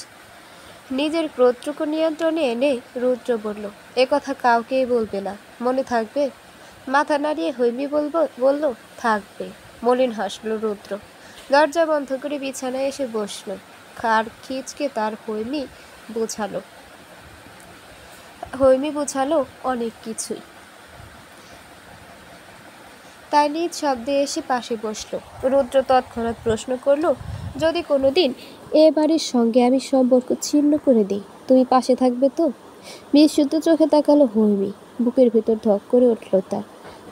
নিজের ক্রোধটুকু নিয়ন্ত্রণে এনে রুদ্র বলল, এ কথা কাউকেই বলবে না, মনে থাকবে? মাথা নাড়িয়ে হৈমি বলল, থাকবে। মলিন হাসল রুদ্র। দরজা বন্ধ করে বিছানায় এসে বসল। খাড় খিচকে তার হৈমি বুঝালো অনেক কিছুই। তাই নিজ শব্দে এসে পাশে বসলো। রুদ্র তৎক্ষণাৎ প্রশ্ন করলো, যদি কোনোদিন এ বাড়ির সঙ্গে আমি সম্পর্ক ছিন্ন করে দিই, তুমি পাশে থাকবে তো? বিশুদ্ধ চোখে তাকালো হৈমি। বুকের ভিতর ধক করে উঠল তার।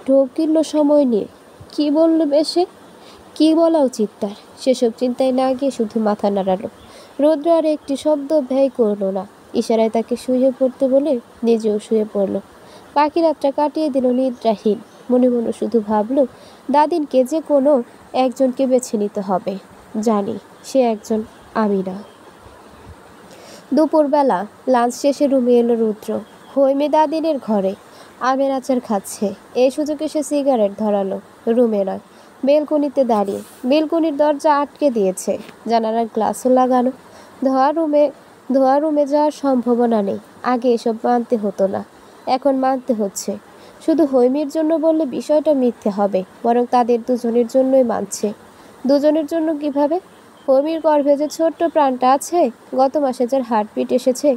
ঢোক গিলল সময় নিয়ে। কি বললো বেশে? কি বলা উচিত তার? সেসব চিন্তায় না গিয়ে শুধু মাথা নাড়ালো। রুদ্র আর একটি শব্দ ব্যয় করলো না। ইশারায় তাকে শুয়ে পড়তে বলে নিজেও শুয়ে পড়ল। বাকি রাতটা কাটিয়ে দিল নিদ্রাহীন। মনে মনে শুধু ভাবলো, দাদিনকে যে কোনো একজনকে বেছে নিতে হবে। জানি সে একজন আমি না। দুপুরবেলা লাঞ্চ শেষে রুমে এলো রুদ্র। হৈমি দাদিনের ঘরে আমের আচার খাচ্ছে। এই সুযোগে সে সিগারেট ধরালো। রুমে নয়, বেলকনিতে দাঁড়িয়ে। বেলকনির দরজা আটকে দিয়েছে, জানালার গ্লাসও লাগানো। ধোয়া রুমে যাওয়ার সম্ভাবনা নেই। আগে এসব মানতে হতো না, এখন মানতে হচ্ছে। শুধু হৈমির জন্য বললে বিষয়টা মিথ্যে হবে, বরং তাদের দুজনের জন্যই মানছে। দুজনের জন্য কিভাবে? হৈমির গর্ভে যে ছোট্ট প্রাণটা আছে, গত মাসে যার হার্টবিট এসেছে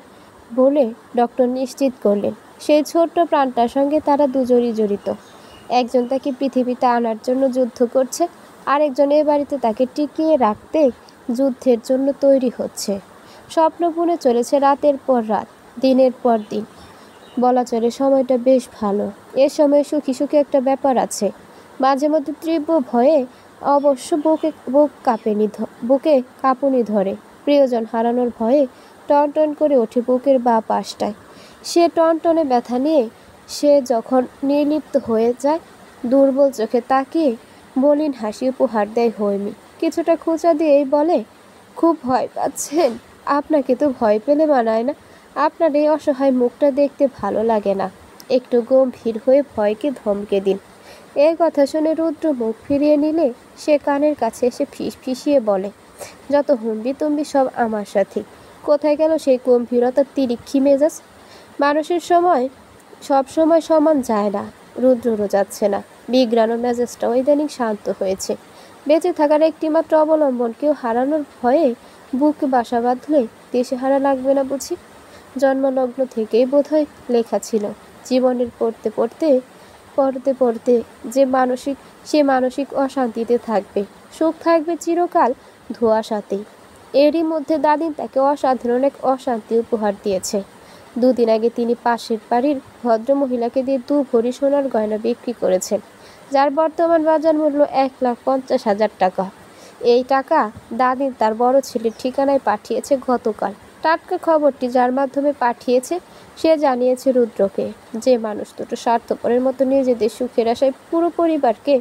বলে ডক্টর নিশ্চিত করলেন, সেই ছোট্ট প্রাণটার সঙ্গে তারা দুজনই জড়িত। একজন তাকে পৃথিবীতে আনার জন্য যুদ্ধ করছে, আরেকজন এ বাড়িতে তাকে টিকিয়ে রাখতে যুদ্ধের জন্য তৈরি হচ্ছে। স্বপ্ন বুনে চলেছে রাতের পর রাত, দিনের পর দিন। বলা চলে সময়টা বেশ ভালো। এ সময় সুখী সুখী একটা ব্যাপার আছে। মাঝে মধ্যে তীব্র ভয়ে অবশ্য বুকে কাঁপুনি ধরে। প্রিয়জন হারানোর ভয়ে টনটন করে ওঠে বুকের বাঁ পাশটায়। সে টনটনে ব্যথা নিয়ে সে যখন নির্লিপ্ত হয়ে যায়, দুর্বল চোখে তাকিয়ে মলিন হাসি উপহার দেয় হৈমি। কিছুটা খোঁচা দিয়েই বলে, খুব ভয় পাচ্ছেন? আপনাকে তো ভয় পেলে মানায় না। আপনার এই অসহায় মুখটা দেখতে ভালো লাগে না। একটু গম্ভীর হয়ে ভয়কে ধমকে দিন। এই কথা শুনে রুদ্র মুখ ফিরিয়ে নিলে সে কানের কাছে এসে ফিসফিসিয়ে বলে, যত হুম্বি তুম্বি সব আমার সাথে। কোথায় গেল সেই গম্ভীরতার তিরিক্ষি মেজাজ? মানুষের সব সময় সমান যায় না। রুদ্রও যাচ্ছে না। বিগ্রানো মেজাজটাও ইদানিং শান্ত হয়েছে। বেঁচে থাকার একটিমাত্র অবলম্বনকেও হারানোর ভয়ে বুকে বাসা বাঁধলে দিশেহারা লাগবে না বুঝি? জন্মলগ্ন থেকেই বোধহয় লেখা ছিল, জীবনের পড়তে পড়তে সে মানসিক অশান্তিতে থাকবে। সুখ থাকবে চিরকাল ধোঁয়াশাতেই। এরই মধ্যে দাদিন তাকে অসাধারণ এক অশান্তি উপহার দিয়েছে। দুদিন আগে তিনি পাশের বাড়ির ভদ্রমহিলাকে দিয়ে 2 ভরি সোনার গয়না বিক্রি করেছেন, যার বর্তমান বাজার মূল্য 1,50,000 টাকা। এই টাকা দাদিন তার বড় ছেলের ঠিকানায় পাঠিয়েছে গতকাল। টাটকা খবরটি যার মাধ্যমে পাঠিয়েছে সে জানিয়েছে রুদ্রকে, যে মানুষ দুটো স্বার্থপরের মতো নিজেদের সুখের আশায় পুরো পরিবারকে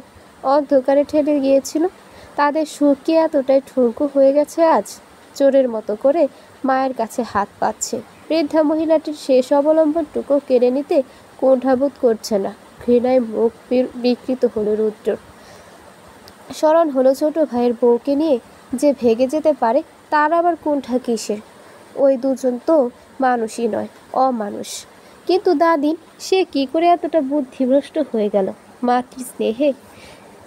অন্ধকারে ঠেলে গিয়েছিল, তাদের সুখ কি এতটাই ঠুনকো হয়ে গেছে আজ? চোরের মতো করে মায়ের কাছে হাত পাচ্ছে। বৃদ্ধা মহিলাটির শেষ অবলম্বনটুকু কেড়ে নিতে কুণ্ঠাবোধ করছে না। ঘৃণায় মুখ বিকৃত হলো রুদ্র। স্মরণ হলো ছোট ভাইয়ের বউকে নিয়ে যে ভেগে যেতে পারে, তার আবার কুণ্ঠা কিসের? ওই দুজন তো মানুষই নয়, অমানুষ। কিন্তু দাদিন, সে কি করে এতটা বুদ্ধিভ্রষ্ট হয়ে গেল? মাতৃ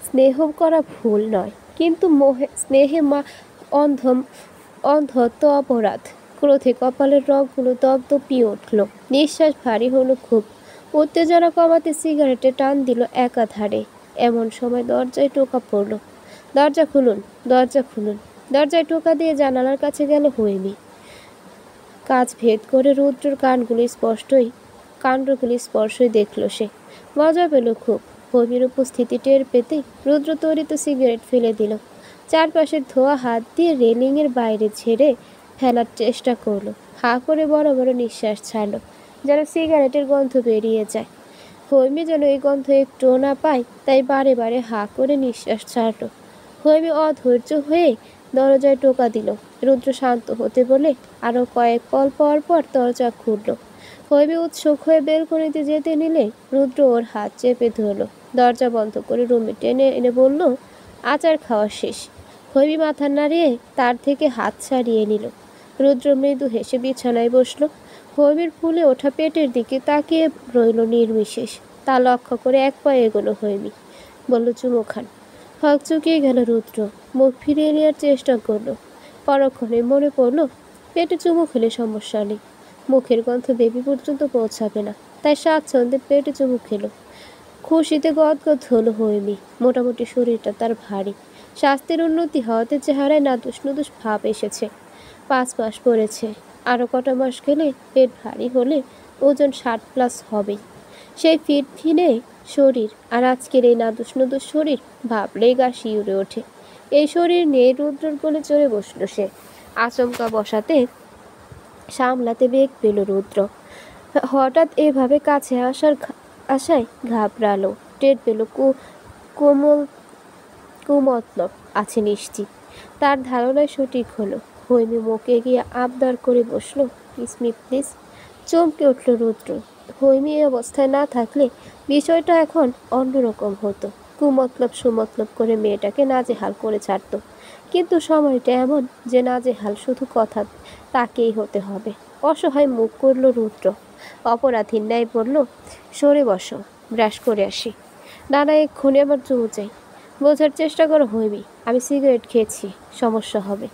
স্নেহ করা ভুল নয়, কিন্তু স্নেহে অন্ধত্ব অপরাধ। ক্রোধে কপালের রগগুলো দপদপিয়ে উঠল। নিঃশ্বাস ভারী হলো খুব। উত্তেজনা কমাতে সিগারেটে টান দিল একাধারে। এমন সময় দরজায় টোকা পড়ল। দরজা খুলুন, দরজা খুলুন। দরজায় টোকা দিয়ে জানালার কাছে গেল হৈমি। কাজ ভেদ করে রুদ্রর কাণ্ডগুলি স্পর্শই দেখল সে। মজা পেল খুব। হৈমির উপস্থিতি টের পেতেই রুদ্র তরিত সিগারেট ফেলে দিল। চারপাশের ধোয়া হাত দিয়ে রেলিংয়ের বাইরে ছেড়ে ফেলার চেষ্টা করলো। হাঁ করে বড় বড় নিঃশ্বাস ছাড়ল, যেন সিগারেটের গন্ধ বেরিয়ে যায়। হৈমি যেন এই গন্ধ একটুও না পায়, তাই বারে বারে হাঁ করে নিঃশ্বাস ছাড়ল। হৈমি অধৈর্য হয়ে দরজায় টোকা দিল। রুদ্র শান্ত হতে বলে আরও কয়েক পল পর পর দরজা খুলল। হৈমি উৎসুক হয়ে বেলকনিতে যেতে নিলে রুদ্র ওর হাত চেপে ধরল। দরজা বন্ধ করে রুমে টেনে এনে বলল, আচার খাওয়া শেষ। হৈমি মাথা নাড়িয়ে তার থেকে হাত ছাড়িয়ে নিল। রুদ্র মৃদু হেসে বিছানায় বসল। হৈমির ফুলে ওঠা পেটের দিকে তাকিয়ে রইল নির্বিশেষ। তা লক্ষ্য করে এক পায়ে এগোলো হৈমি। বলল, চুমো খান। হক চুকিয়ে গেল রুদ্র। মুখ ফিরিয়ে নেওয়ার চেষ্টা করলো। পরক্ষণে মনে পড়ল, পেটে চুমো খেলে সমস্যা নেই, মুখের গন্ধ বেবি পর্যন্ত পৌঁছাবে না। তাই স্বাচ্ছন্দ্যে পেটে চুমু খেলো। খুশিতে গদগদ হলো হৈমি। মোটামুটি শরীরটা তার ভারী। স্বাস্থ্যের উন্নতি হওয়াতে চেহারায় নাদুস নুদুস ভাব এসেছে। 5 মাস পড়েছে। আরও কটা মাস গেলে পেট ভারী হলে ওজন 60+ হবেই। সেই ফিনফিনে শরীর আর আজকের এই নাদুস নুদুস শরীর ভাবলেই গা শিউরে ওঠে। এই শরীর নিয়ে রুদ্রর কোলে চড়ে বসল সে। আচমকা বসাতে সামলাতে বেগ পেল রুদ্র। হঠাৎ এভাবে কাছে আসার আশায় ঘাবড়ালো। টের পেল কোমল কুমতলব আছে নিশ্চিত। তার ধারণায় সঠিক হলো। হৈমি মুখে গিয়ে আবদার করে বসলো, কিসমি প্লিজ। চমকে উঠল রুদ্র। হৈমি এই অবস্থায় না থাকলে বিষয়টা এখন অন্যরকম হতো। কুমতলব সুমতলব করে মেয়েটাকে নাজেহাল করে ছাড়ত। কিন্তু সময়টা এমন যে নাজেহাল শুধু কথা তাকেই হতে হবে। অসহায় মুখ করল রুদ্র। অপরাধীর ন্যায় বলল, সরে বসো, ব্রাশ করে আসি। নানা এক্ষুনি আমার চুমু চাই। বোঝার চেষ্টা করো হৈমি, আমি সিগারেট খেয়েছি, সমস্যা হবে।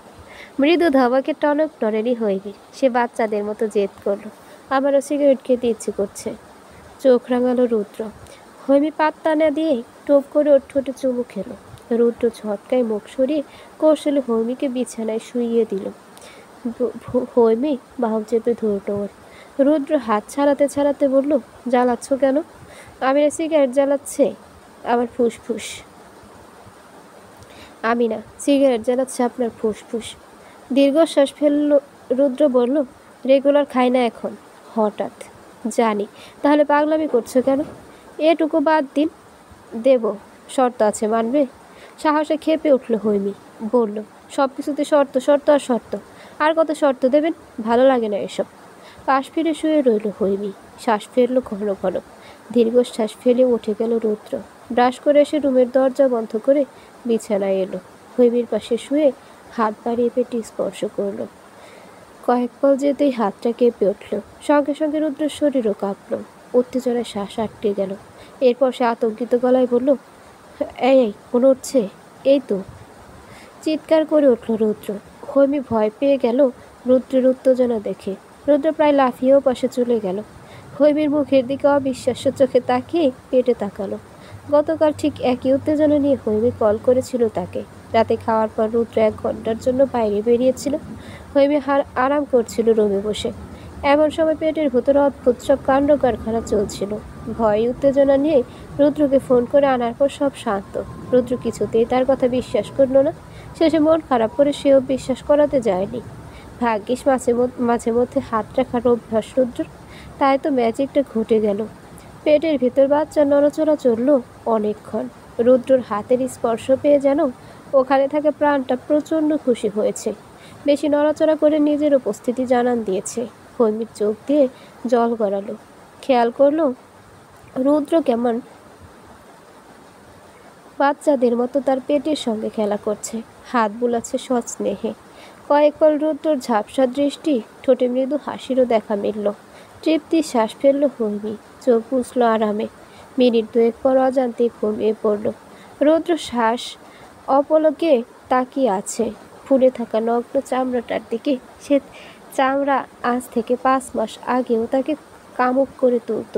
মৃদু ধাবাকে টনক টনেরই হৈমি। সে বাচ্চাদের মতো জেদ করলো, আমারও সিগারেট খেতে ইচ্ছে করছে। চোখ রাঙালো রুদ্র। হৈমি পাত্তা না দিয়ে টোপ করে ওর ঠোঁটে চুমু খেলো। রুদ্র ঝটকায় মুখ সরিয়ে কৌশলে হৈমিকে বিছানায় শুইয়ে দিল। হৈমি বাহু চেপে ধরল ওর। রুদ্র হাত ছাড়াতে ছাড়াতে বলল, জ্বালাচ্ছ কেন? আমি না সিগারেট জ্বালাচ্ছে আমার ফুসফুস। আমি না, সিগারেট জ্বালাচ্ছে আপনার ফুসফুস। দীর্ঘশ্বাস ফেলল রুদ্র। বলল, রেগুলার খাই না এখন। হঠাৎ? জানি, তাহলে পাগলামি করছো কেন? এটুকু বাদ দিন। দেব, শর্ত আছে, মানবে? সাহসে খেপে উঠল হৈমি। বলল, সব কিছুতে শর্ত, শর্ত আর শর্ত। আর কত শর্ত দেবেন? ভালো লাগে না এসব। পাশ ফিরে শুয়ে রইল হৈমি। শ্বাস ফেলল ঘন ঘন। দীর্ঘশ্বাস ফেলে উঠে গেল রুদ্র। ব্রাশ করে এসে রুমের দরজা বন্ধ করে বিছানায় এলো। হৈমির পাশে শুয়ে হাত বাড়িয়ে পেটে স্পর্শ করল। কয়েক পল যেতেই হাতটা কেঁপে উঠল। সঙ্গে সঙ্গে রুদ্রের শরীরও কাঁপল। উত্তেজনায় শ্বাস আটকে গেল। এরপর সে আতঙ্কিত গলায় বলল, এই এই মনে উঠছে? এই তো। চিৎকার করে উঠল রুদ্র। হৈমি ভয় পেয়ে গেল রুদ্রের উত্তেজনা দেখে। রুদ্র প্রায় লাফিয়েও পাশে চলে গেল। হৈমির মুখের দিকে অবিশ্বাস্য চোখে তাকিয়ে পেটে তাকালো। গতকাল ঠিক একই উত্তেজনা নিয়ে হৈমি কল করেছিল তাকে। রাতে খাওয়ার পর রুদ্র 1 ঘন্টার জন্য বাইরে বেরিয়েছিল। হৈমি আরাম করছিল রুমে বসে। এমন সময় পেটের ভেতরে অদ্ভুত সব কাণ্ড কারখানা চলছিল। ভয় উত্তেজনা নিয়ে রুদ্রকে ফোন করে আনার পর সব শান্ত। রুদ্র কিছুতেই তার কথা বিশ্বাস করল না। শেষে মন খারাপ করে সেও বিশ্বাস করাতে যায়নি। ভাগ্যিস মাঝে মধ্যে হাত রাখার অভ্যাস রুদ্র, তাই তো ম্যাজিকটা ঘটে গেল। পেটের ভিতর বাচ্চা নড়াচড়া চলল অনেকক্ষণ। রুদ্রর হাতের স্পর্শ পেয়ে যেন ওখানে থাকা প্রাণটা প্রচণ্ড খুশি হয়েছে। বেশি নড়াচড়া করে নিজের উপস্থিতি জানান দিয়েছে। হৈমির চোখ দিয়ে জল গড়ালো। খেয়াল করলো রুদ্র কেমন বাচ্চাদের মতো তার পেটের সঙ্গে খেলা করছে, হাত বুলাচ্ছে সস্নেহে। কয়েক পল রুদ্রর ঝাপসা দৃষ্টি, ঠোঁটে মৃদু হাসিরও দেখা মিলল। তৃপ্তির শ্বাস ফেলল হৈমি। চোখ বুঝল আরামে। মিনিট 2 পর অজান্তে ঘুমিয়ে পড়ল। রুদ্র শ্বাস অপলকে তাকিয়ে আছে ফুলে থাকা নগ্ন চামড়াটার দিকে। সে চামড়া আজ থেকে 5 মাস আগেও তাকে কামুক করে তুলত।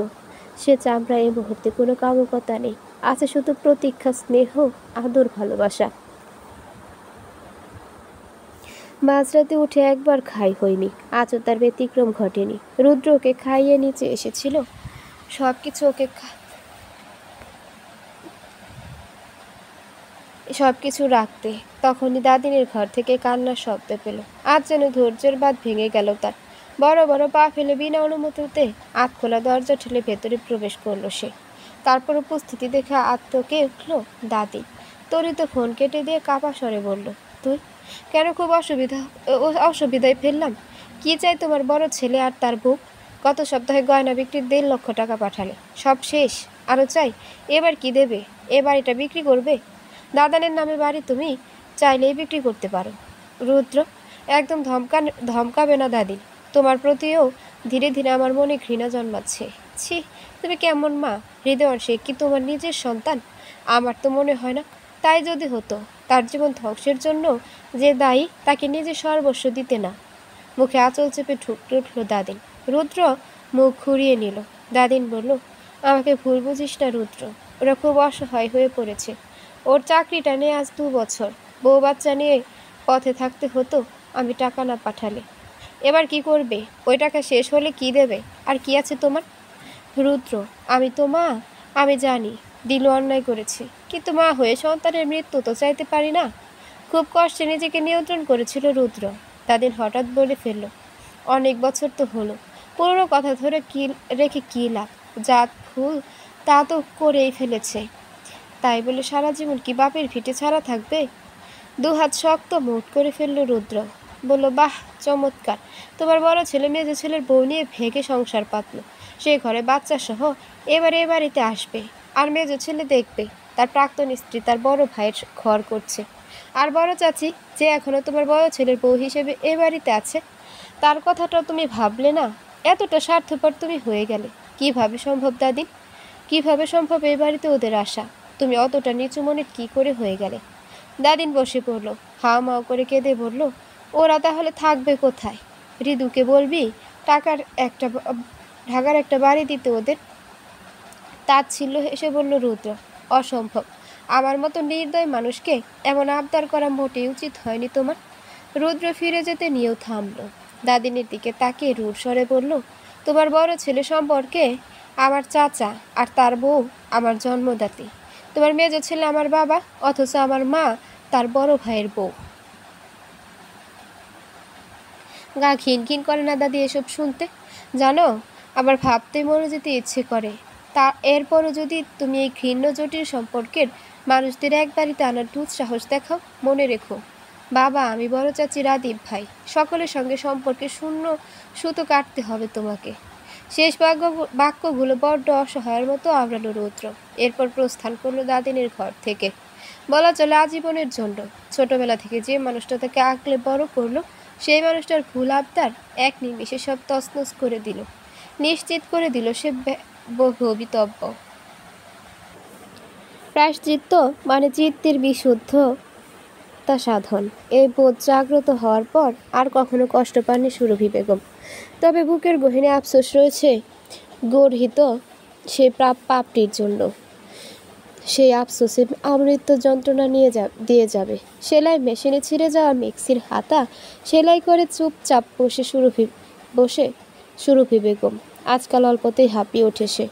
সে চামড়া এই মুহূর্তে কোনো কামুকতা নেই, আছে শুধু প্রতীক্ষা, স্নেহ, আদর, ভালোবাসা। মাঝরাতে উঠে একবার খাই হয়নি। আজও তার ব্যতিক্রম ঘটেনি। রুদ্র ওকে খাইয়ে নিচে এসেছিল সবকিছু রাখতে। তখনই দাদিনের ঘর থেকে কান্নার শব্দ পেল। আজ যেন ধৈর্যের বাঁধ ভেঙে গেল তার। বড় বড় পা ফেলে বিনা অনুমতিতে আধখোলা দরজা ঠেলে ভেতরে প্রবেশ করলো সে। তারপর উপস্থিতি দেখে আত্মকে উঠল দাদি। তরিত ফোন কেটে দিয়ে কাপা স্বরে বলল, তুই কেন? খুব অসুবিধায় ফেললাম? কি চাই তোমার বড় ছেলে আর তার বউ? গত সপ্তাহে গয়না বিক্রির 1.5 লক্ষ টাকা পাঠালে, সব শেষ। আরও চাই? এবার কি দেবে? এ বাড়িটা বিক্রি করবে? দাদানের নামে বাড়ি তুমি চাইলেই বিক্রি করতে পারো। রুদ্র, একদম ধমকাবে না দাদি। তোমার প্রতিও ধীরে ধীরে আমার মনে ঘৃণা জন্মাচ্ছে। ছি, তুমি কেমন মা? হৃদয়, সে কি তোমার নিজের সন্তান? আমার তো মনে হয় না। তাই যদি হতো, তার জীবন ধ্বংসের জন্য যে দায়ী তাকে নিজে সর্বস্ব দিতে না। মুখে আঁচল চেপে ঠুকতে উঠল দাদিন। রুদ্র মুখ ঘুরিয়ে নিল। দাদিন বলল, আমাকে ভুল বুঝিস না রুদ্র, ওরা খুব অসহায় হয়ে পড়েছে। ওর চাকরিটা নিয়ে আজ 2 বছর, বউ বাচ্চা নিয়ে পথে থাকতে হতো আমি টাকা না পাঠালে। এবার কি করবে? ওই টাকা শেষ হলে কি দেবে? আর কি আছে তোমার? রুদ্র, আমি তো মা, আমি জানি দিলু অন্যায় করেছে, কিন্তু মা হয়ে সন্তানের মৃত্যু তো চাইতে পারি না। খুব কষ্টে নিজেকে নিয়ন্ত্রণ করেছিল রুদ্র। দাদিন হঠাৎ বলে ফেলল, অনেক বছর তো হলো, পুরনো কথা ধরে কি রেখে কী লাভ? জাত ভুল তা তো করেই ফেলেছে, তাই বলে সারা জীবন কি বাপের ভিটে ছাড়া থাকবে? দুহাত শক্ত মুঠ করে ফেলল রুদ্র। বলল, বাহ, চমৎকার। তোমার বড় ছেলে মেজো ছেলের বউ নিয়ে ভেগে সংসার পাতলো, সে ঘরে বাচ্চা সহ এবারে এ বাড়িতে আসবে। আর মেজো ছেলে দেখবে তার প্রাক্তন স্ত্রী তার বড় ভাইয়ের ঘর করছে। আর বড় চাচি, যে এখনো তোমার বড় ছেলের বউ হিসেবে এ বাড়িতে আছে, তার কথাটাও তুমি ভাবলে না? এতটা স্বার্থপর তুমি হয়ে গেলে কিভাবে সম্ভব দাদিন? কিভাবে সম্ভব এ বাড়িতে ওদের আসা? তুমি অতটা নিচু মনের কী করে হয়ে গেলে? দাদিন বসে পড়ল, হাও মাও করে কেঁদে বলল, ওরা তাহলে থাকবে কোথায়? ঋতুকে বলবি ঢাকার একটা বাড়ি দিতে ওদের। তাচ্ছিল্য হেসে বলল রুদ্র, অসম্ভব। আমার মতো নির্দয় মানুষকে এমন আবদার করা মোটেই উচিত হয়নি তোমার। রুদ্র ফিরে যেতে নিয়েও থামল। দাদিনীর দিকে তাকিয়ে রুর স্বরে বলল, তোমার বড় ছেলে সম্পর্কে আমার চাচা আর তার বউ আমার জন্মদাত্রী। তোমার মেজো ছেলে আমার বাবা, অথচ আমার মা তার বড় ভাইয়ের বউ। গা ঘিন করে না দাদি এসব শুনতে? জানো, আবার ভাবতে মরে যেতে ইচ্ছে করে। তা এরপরও যদি তুমি এই ঘৃণ্য জটিল সম্পর্কের মানুষদের এক বাড়িতে আনার দুঃসাহস দেখাও, মনে রেখো বাবা, আমি বড় চাচি, রাদীপ ভাই, সকলের সঙ্গে সম্পর্কে শূন্য সুতো কাটতে হবে তোমাকে। শেষ বাক্যগুলো বড্ড অসহায়ের মতো আওড়ালো রুদ্র। এরপর প্রস্থান করলো দাদিনের ঘর থেকে। বলা চলে আজীবনের জন্য। ছোটবেলা থেকে যে মানুষটা তাকে আঁকলে বড় করলো, সেই মানুষটার ভুল আবদার এক নিমিষে সব তছনছ করে দিল, নিশ্চিত করে দিল সে ভবিতব্য। প্রায়শ্চিত্ত মানে চিত্তের বিশুদ্ধতা সাধন। এই বোধ জাগ্রত হওয়ার পর আর কখনো কষ্ট পাননি সুরভি বেগম। তবে বুকের গহীনে আফসোস রয়েছে গর্হিত সেই পাপটির জন্য। সেই আফসোসে আমৃত্যু যন্ত্রণা দিয়ে যাবে। সেলাই মেশিনে ছিঁড়ে যাওয়া মিক্সির হাতা সেলাই করে চুপচাপ বসে সুরভি বেগম। আজকাল অল্পতেই হাঁপিয়ে ওঠে সে।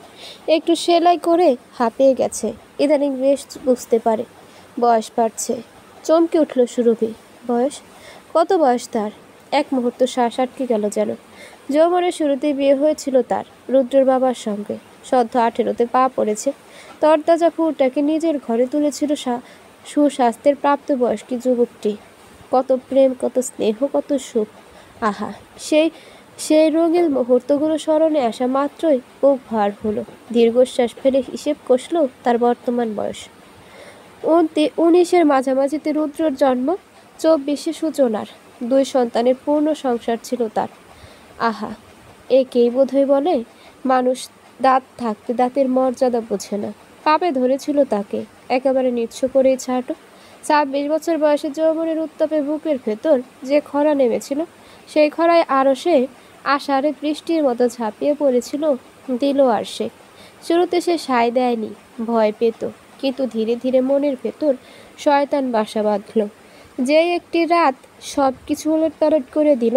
একটু সেলাই করে হাঁপিয়ে গেছে, ইদানিং বেশ বুঝতে পারে বয়স বাড়ছে। চমকে উঠল সুরভি। বয়স? কত বয়স তার? এক মুহূর্ত শ্বাস আটকে গেল যেন। যৌবনের শুরুতেই বিয়ে হয়েছিল তার রুদ্রের বাবার সঙ্গে। সদ্য 18-তে পা পড়েছে। তরতাজা ফুলটাকে নিজের ঘরে তুলেছিল সুস্বাস্থ্যের প্রাপ্তবয়স্কী যুবকটি। কত প্রেম, কত স্নেহ, কত সুখ। আহা, সেই রঙিন মুহূর্তগুলো স্মরণে আসা মাত্রই বুক ভার হলো। দীর্ঘশ্বাস ফেলে হিসেব কষল তার বর্তমান বয়স। 19-এর মাঝামাঝিতে রুদ্রর জন্ম, 24-এ সূচনার। 2 সন্তানের পূর্ণ সংসার ছিল তার। আহা, একেই বোধহয় বলে মানুষ দাঁত থাকতে দাঁতের মর্যাদা বোঝে না। পাপে ধরেছিল তাকে, একেবারে নিঃস্ব করেই ছাড়ল। 26 বছর বয়সে যৌবনের উত্তাপে বুকের ভেতর যে খরা নেমেছিল, সেই খরায় আরও সে আষাঢ়ে বৃষ্টির মতো ঝাঁপিয়ে পড়েছিল দিলোয়ার শেখ। শুরুতে সে সায় দেয়নি, ভয় পেত, কিন্তু ধীরে ধীরে মনের ভেতর শয়তান বাসা বাঁধল। যেই একটি রাত সব কিছু ওলটপালট করে দিল,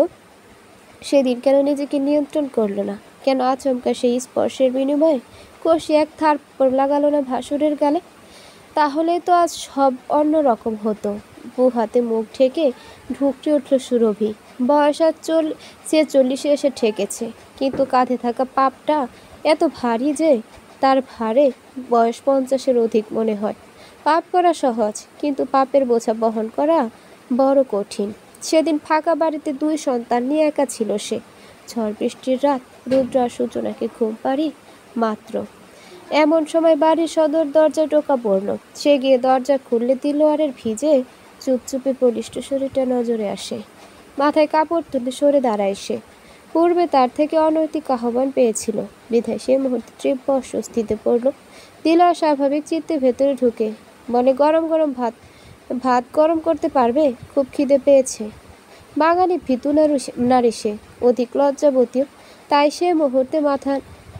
সেদিন কেন নিজেকে নিয়ন্ত্রণ করল না? কেন আচমকা সেই স্পর্শের বিনিময়ে কষি এক থাপ্পড় লাগালো না ভাসুরের গালে? তাহলে তো আজ সব অন্য রকম হতো। হাতে মুখ ঢেকে ঢুকতে উঠল সুরভি। বয়স আর 40-এ এসে ঠেকেছে, কিন্তু কাঁধে থাকা পাপটা এত ভারী যে তার ভারে বয়স 50-এর অধিক মনে হয়। পাপ করা সহজ, কিন্তু পাপের বোঝা বহন করা বড় কঠিন। সেদিন ফাঁকা বাড়িতে 2 সন্তান নিয়ে একা ছিল সে। ঝড় বৃষ্টির রাত, রুদ্র আর সূচনাকে ঘুম পাড়ি মাত্র। এমন সময় বাড়ির সদর দরজায় টোকা পড়ল। সে গিয়ে দরজা খুললে দিলোয়ারের ভিজে চুপচুপে বলিষ্ঠ শরীরটা নজরে আসে। মাথায় কাপড় তুলে সরে দাঁড়ায় সে। পূর্বে তার থেকে অনৈতিক আহ্বান পেয়েছিল, বিধায় সে মুহূর্তে তীব্র অস্বস্তিতে পড়ল। দিলোয়ার স্বাভাবিক চিত্তে ভেতরে ঢুকে বলে, গরম গরম ভাত ভাত গরম করতে পারবে? খুব খিদে পেয়েছে। বাঙালি ভীতু নারী সে, অধিক লজ্জাবতীও, তাই সে মুহূর্তে মাথা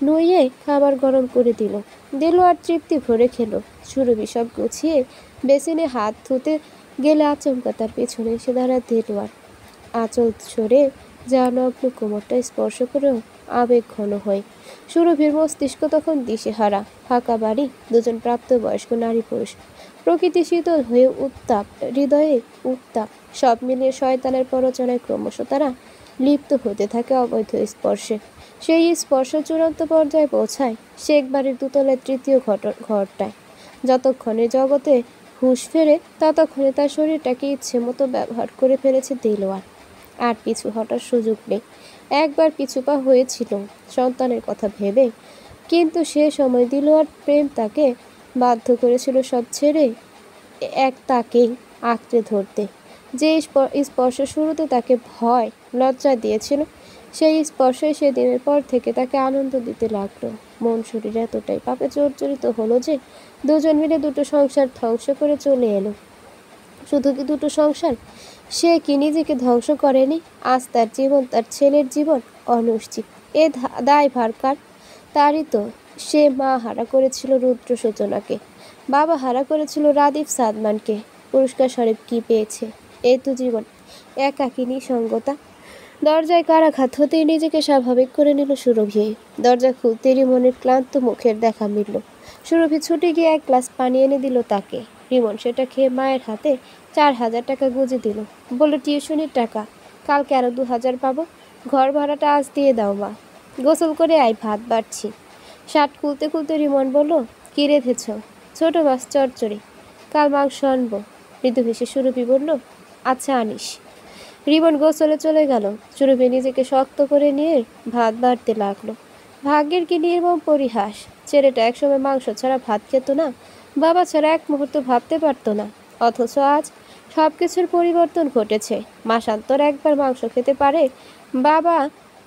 নুইয়ে খাবার গরম করে দিল। দিলোয়ার তৃপ্তি ভরে খেলো। সুরভি সব গুছিয়ে বেসিনে হাত ধুতে গেলে আচমকা তার পেছনে এসে দাঁড়ায় দিলোয়ার। আঁচল সরে যা নগ্ন কোমরটা স্পর্শ করেও আবেগ ঘন হয়। সুরভির মস্তিষ্ক তখন দিশেহারা। ফাঁকা বাড়ি, দুজন প্রাপ্তবয়স্ক নারী পুরুষ, প্রকৃতি শীতল হয়ে উত্তাপ, হৃদয়ে উত্তাপ, সব মিলিয়ে শয়তানের প্ররোচনায় ক্রমশ তারা লিপ্ত হতে থাকে অবৈধ স্পর্শে। সেই স্পর্শ চূড়ান্ত পর্যায়ে পৌঁছায় শেখ বাড়ির দোতলায় তৃতীয় ঘরটায়। যতক্ষণে জগতে হুঁশ ফেরে ততক্ষণে তার শরীরটাকে ইচ্ছে মতো ব্যবহার করে ফেলেছে দিলোয়ার। আর পিছু হটার সুযোগ নেই। একবার পিছুপা হয়েছিল সন্তানের কথা ভেবে, কিন্তু সে সময় দিলোয়ার প্রেম তাকে বাধ্য করেছিল সব ছেড়ে তাকেই আঁকড়ে ধরতে। যে স্পর্শ শুরুতে তাকে ভয় লজ্জা দিয়েছিল, সেই স্পর্শই সেদিনের পর থেকে তাকে আনন্দ দিতে লাগলো। মন শরীর এতটাই পাপে জর্জরিত হলো যে দুজন মিলে দুটো সংসার ধ্বংস করে চলে এলো। শুধু কি দুটো সংসার, সে কি নিজেকে ধ্বংস করেনি? আজ তার জীবন, তার ছেলের জীবন অনিশ্চিত। এ দায়ভার কার? তারই তো। সে মা হারা করেছিল রুদ্র সূচনাকে, বাবা হারা করেছিল রাদীপ সাদমানকে। পুরস্কার স্বরূপ কি পেয়েছে? এই তো জীবন, একাকী নিঃসঙ্গতা। দরজায় কারাঘাত হতেই নিজেকে স্বাভাবিক করে নিল সুরভি। দরজা খুলতেই রিমনের ক্লান্ত মুখের দেখা মিলল। সুরভি ছুটে গিয়ে এক গ্লাস পানি এনে দিল তাকে। রিমন সেটা খেয়ে মায়ের হাতে 4,000 টাকা গুঁজে দিল। বলল, টিউশনির টাকা, কালকে আরো 2,000 পাবো। ঘর ভাড়াটা আজ দিয়ে দাও মা। গোসল করে আয়, ভাত বাড়ছি। শার্ট খুলতে খুলতে রিমন বলল, কি রেঁধেছ? ছোট মাছ চচ্চড়ি, কাল মাংস আনবো। মৃদু হেসে সুরভি বলল, আচ্ছা আনিস। রিমন গোসলে চলে গেল। সুরভি নিজেকে শক্ত করে নিয়ে ভাত বাড়তে লাগলো। ভাগ্যের কি নির্মম পরিহাস! ছেলেটা একসময় মাংস ছাড়া ভাত খেত না, বাবা ছাড়া এক মুহূর্ত ভাবতে পারতো না। অথচ আজ সব কিছুর পরিবর্তন ঘটেছে। মাসান্তর একবার মাংস খেতে পারে, বাবা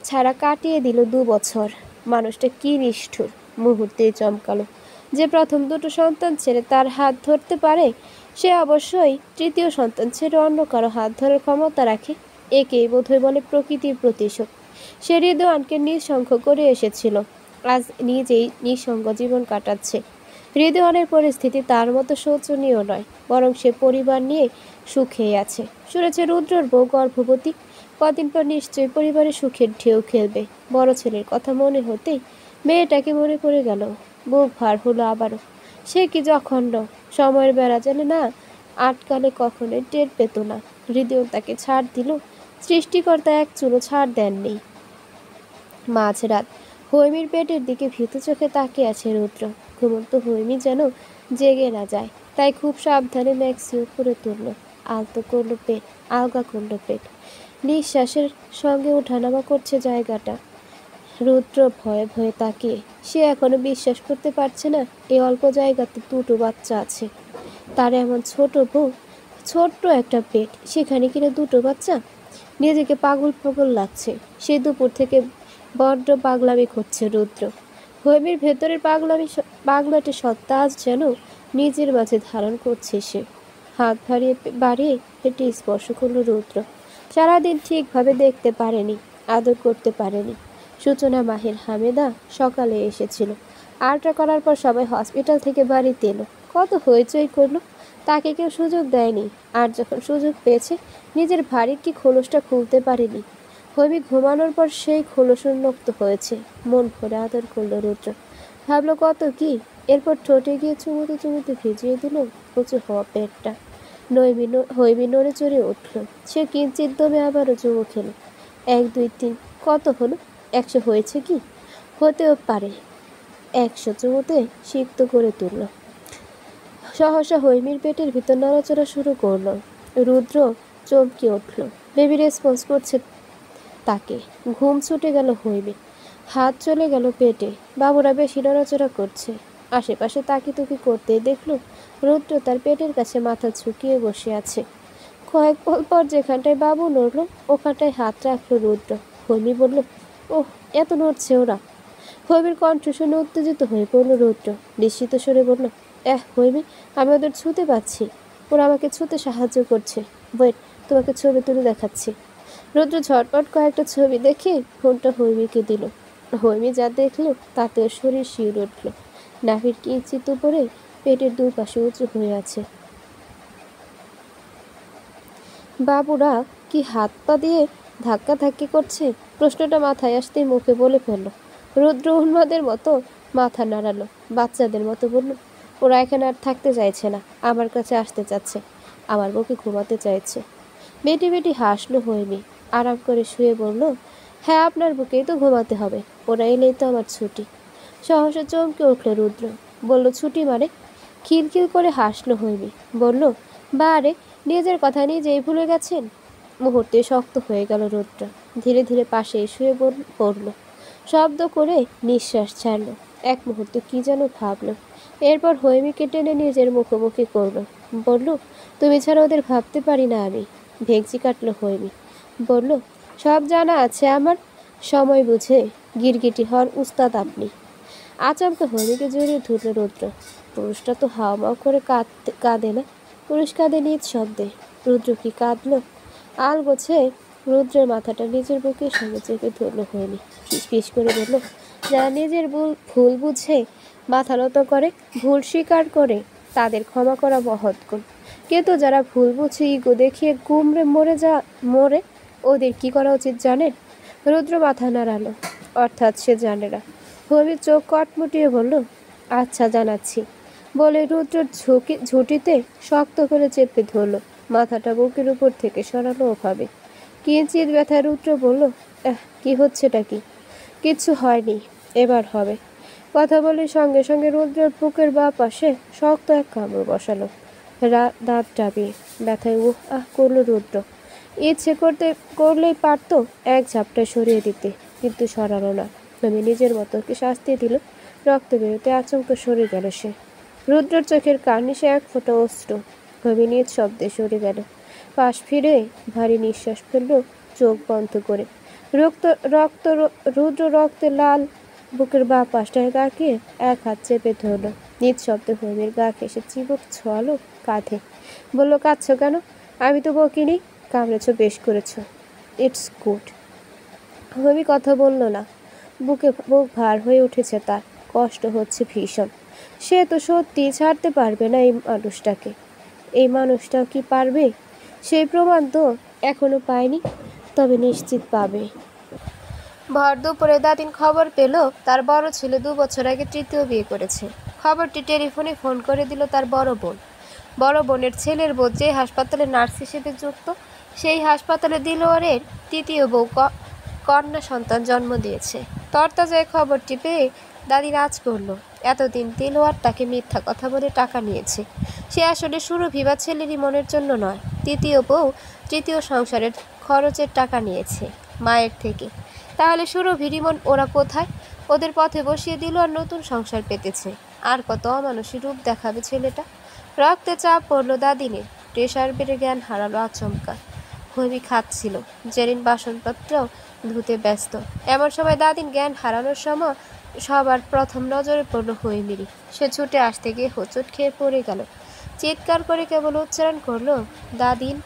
ছাড়া কাটিয়ে দিল 2 বছর। মানুষটা কি নিষ্ঠুর! মুহূর্তেই চমকালো। যে প্রথম দুটো সন্তান ছেড়ে তার হাত ধরতে পারে, সে অবশ্যই তৃতীয় সন্তান ছেড়ে অন্য কারো হাত ধরার ক্ষমতা রাখে। একেই বোধহয় বলে প্রকৃতির প্রতিশোধ। সে হৃদয়ানকে নিঃসঙ্গ করে এসেছিল, আজ নিজেই নিঃসঙ্গ জীবন কাটাচ্ছে। হৃদয়ানের পরিস্থিতি তার মতো শোচনীয় নয়, বরং সে পরিবার নিয়ে সুখেই আছে। শুনেছে রুদ্রর বউ গর্ভবতী, কদিন পর নিশ্চয়ই পরিবারে সুখের ঢেউ খেলবে। বড় ছেলের কথা মনে হতেই মেয়েটাকে মনে পড়ে গেল। বুক ভার হলো আবারও। সে কি জঘন্য! সময়ের বেড়া জানে না আটকালে কখনোই টের পেত না। হৃদয় তাকে ছাড় দিল, সৃষ্টিকর্তা এক চুলো ছাড় দেননি। মাঝরাত, হৈমির পেটের দিকে ভীতু চোখে তাকিয়ে আছে রুদ্র। ঘুমন্ত হৈমি যেন জেগে না যায়, তাই খুব সাবধানে ম্যাক্সিও করে তুলল। আলতো করলো পেট, আলগা করলো পেট। নিঃশ্বাসের সঙ্গে ওঠানামা করছে জায়গাটা। রুদ্র ভয়ে ভয়ে তাকিয়ে, সে এখনো বিশ্বাস করতে পারছে না এই অল্প জায়গাতে দুটো বাচ্চা আছে। তার এমন ছোট বউ, ছোট্ট একটা পেট, সেখানে কিনা দুটো বাচ্চা। নিজেকে পাগল পাগল লাগছে। সে দুপুর থেকে বড্ড পাগলামি করছে রুদ্র। হৈমির ভেতরের পাগলাটে সত্তা আজ যেন নিজের মাঝে ধারণ করছে সে। হাত বাড়িয়ে পেটে স্পর্শ করলো রুদ্র। সারাদিন ঠিকভাবে দেখতে পারেনি, আদর করতে পারেনি। সূচনা, মাহির, হামেদা সকালে এসেছিল। আলট্রা করার পর সবাই হসপিটাল থেকে বাড়িতে এলো। কত হইচই করলো, তাকে কেউ সুযোগ দেয়নি। আর যখন সুযোগ পেয়েছে, নিজের ভারী কি খোলসটা খুলতে পারেনি। হৈমি ঘুমানোর পর সেই খোলস উন্মুক্ত হয়েছে। মন ভরে আদর করলো রুদ্র। ভাবলো কত কি। এরপর ঠোঁটে গিয়ে চুমুতে চুমুতে ভিজিয়ে দিল উঁচু হওয়া পেটটা। হৈমি নড়ে চড়ে উঠল। সে কিঞ্চিত দমে আবারও চুমু খেল। 1, 2, 3 কত হলো? 100 হয়েছে কি? হতেও পারে। 100 চুমুতে সিক্ত করে তুলল। সহসা হৈমির পেটের ভিতর নড়াচড়া শুরু করলো। রুদ্র চমকে উঠল। বেবি রেসপন্স করছে তাকে। ঘুম ছুটে গেল হৈমির। হাত চলে গেল পেটে। বাবুরা বেশি নড়াচড়া করছে। আশেপাশে তাকিতুকি করতেই দেখলো রুদ্র তার পেটের কাছে মাথা ঝুঁকিয়ে বসে আছে। কয়েক পল পর যেখানটায় বাবু নড়লো ওখানটায় হাত রাখলো রুদ্র। হৈমি বলল, ওহ, এত নড়ছে ওরা। হৈমির কণ্ঠ শুনে উত্তেজিত হয়ে পড়ল রুদ্র। নিশ্চিত স্বরে বলল, হৈমি, আমি ওদের ছুঁতে পাচ্ছি। ওরা আমাকে ছুঁতে সাহায্য করছে। ওয়েট, তোমাকে ছবি তুলে দেখাচ্ছি। রুদ্র ঝটপট কয়েকটা ছবি দেখে ফোনটা হৈমিকে দিল। হৈমি যা দেখলো তাতে ওর শরীর শিউরে উঠল। নাভির কিঞ্চিত উপরে পেটের দুপাশে উঁচু হয়ে আছে। বাবুরা কি হাত পা দিয়ে ধাক্কাধাক্কি করছে? প্রশ্নটা মাথায় আসতেই মুখে বলে ফেলল। রুদ্র উন্মাদের মতো মাথা নাড়ালো। বাচ্চাদের মতো বলল, ওরা এখানে আর থাকতে চাইছে না, আমার কাছে আসতে চাচ্ছে, আমার বুকে ঘুমাতে চাইছে। বেটি বেটি হাসলো হৈমি। আরাম করে শুয়ে বলল, হ্যাঁ, আপনার বুকেই তো ঘুমাতে হবে, ওরা এলেই তো আমার ছুটি। সহসা চমকে উঠল রুদ্র। বলল, ছুটি মানে? খিলখিল করে হাসলো হৈমি। বলল, বারে, নিজের কথা নিজেই ভুলে গেছেন। মুহূর্তে শক্ত হয়ে গেল রুদ্র। ধীরে ধীরে পাশে শুয়ে পড়ল। শব্দ করে নিঃশ্বাস ছাড়ল। এক মুহূর্ত কি যেন ভাবল। এরপর হৈমিকে টেনে নিজের মুখোমুখি করল। বলল, তুমি ছাড়া ওদের ভাবতে পারি না আমি। ভেংচি কাটল হৈমি। বলল, সব জানা আছে আমার। সময় বুঝে গিরগিটি হওয়ার উস্তাদ আপনি। আচমকা হৈমিকে জড়িয়ে ধরল রুদ্র। পুরুষটা তো হাওমাও করে কাঁদে না। পুরুষ কাঁদে নিজ শব্দে। রুদ্র কি কাঁদল? আলগোছে রুদ্রের মাথাটা নিজের বুকের সঙ্গে চেপে ধরল হৈমি। ফিস করে বলল, যারা নিজের ভুল বুঝে মাথা নত করে, ভুল স্বীকার করে, তাদের ক্ষমা করা মহৎ গুণ। কিন্তু যারা ভুল বুঝে ইগো দেখিয়ে গুমড়ে মরে, ওদের কি করা উচিত জানেন? রুদ্র মাথা নাড়ালো। অর্থাৎ সে জানে না। হৈমির চোখ কটমুটিয়ে বলল, আচ্ছা, জানাচ্ছি বলে রুদ্র ঝুঁটিতে শক্ত করে চেপে ধরল। মাথাটা বুকের উপর থেকে সরালো ওভাবে। কিঞ্চিত ব্যথায় রুদ্র বলল, কি হচ্ছেটা কি? কিচ্ছু হয়নি, এবার হবে। কথা বলে সঙ্গে সঙ্গে রুদ্রের বুকের বাঁ পাশে শক্ত এক কামড় বসালো। দাঁত ডাবিয়ে ব্যথায় করলো রুদ্র। ইচ্ছে করলেই পারতো এক ঝাপটায় সরিয়ে দিতে, কিন্তু সরালো না। আমি নিজের মতোকে শাস্তি দিল। রক্ত বেরোতে আচমকা সরে গেল সে। রুদ্রর চোখের কার্নিশে এক ফোঁটা অশ্রু। আমি নিজ শব্দে সরে গেল। পাশ ফিরে ভারী নিঃশ্বাস ফেলল চোখ বন্ধ করে। রুদ্র রক্তে লাল বুকের বাঁ পাশটায় তাকিয়ে এক হাত চেপে ধরল। নিজ শব্দে হৈমির গা ঘেঁষে চিবুক ছোঁয়ালো কাঁধে। বলল, কাঁদছ কেন? আমি তো বকিনি। কামড়েছ, বেশ করেছ। It's good. হৈমি কথা বলল না। বুক ভার হয়ে উঠেছে তার। কষ্ট হচ্ছে ভীষণ। সে তো সত্যি ছাড়তে পারবে না এই মানুষটাকে। এই মানুষটাও কি পারবে? সেই প্রমাণ তো এখনো পায়নি, তবে নিশ্চিত পাবে। ভর দুপুরে দাদিন খবর পেল তার বড় ছেলে 2 বছর আগে তৃতীয় বিয়ে করেছে। খবরটি টেলিফোনে ফোন করে দিল তার বড় বোন। বড় বোনের ছেলের বউ যে হাসপাতালে নার্স হিসেবে যুক্ত, সেই হাসপাতালে দিলওয়ারের তৃতীয় বউ কন্যা সন্তান জন্ম দিয়েছে। তরতাজা খবরটি পেয়ে দাদি রাজ করলো। এতদিন দিলওয়ার তাকে মিথ্যা কথা বলে টাকা নিয়েছে। সে আসলে সুরভি বা ছেলেরই মনের জন্য নয়, তৃতীয় বউ তৃতীয় সংসারের খরচের টাকা নিয়েছে মায়ের থেকে। তাহলে সুরভির মন ওরা কোথায়? ওদের পথে বসিয়ে দিল আর নতুন সংসার পেতেছে। আর কত অমানুষী রূপ দেখাবে ছেলেটা। রক্তে চাপ পড়লো দাদিনের। প্রেশার বেড়ে জ্ঞান হারালো আচমকা। হৈমি খাচ্ছিল, জেরিন বাসনপত্র ধুতে ব্যস্ত। এমন সময় দাদিন জ্ঞান হারানোর সময় সবার প্রথম নজরে পড়ল হৈমিরই। সে ছুটে আসতে গিয়ে হোঁচট খেয়ে পড়ে গেল। চিৎকার করে কেবল উচ্চারণ করলো, দাদিন।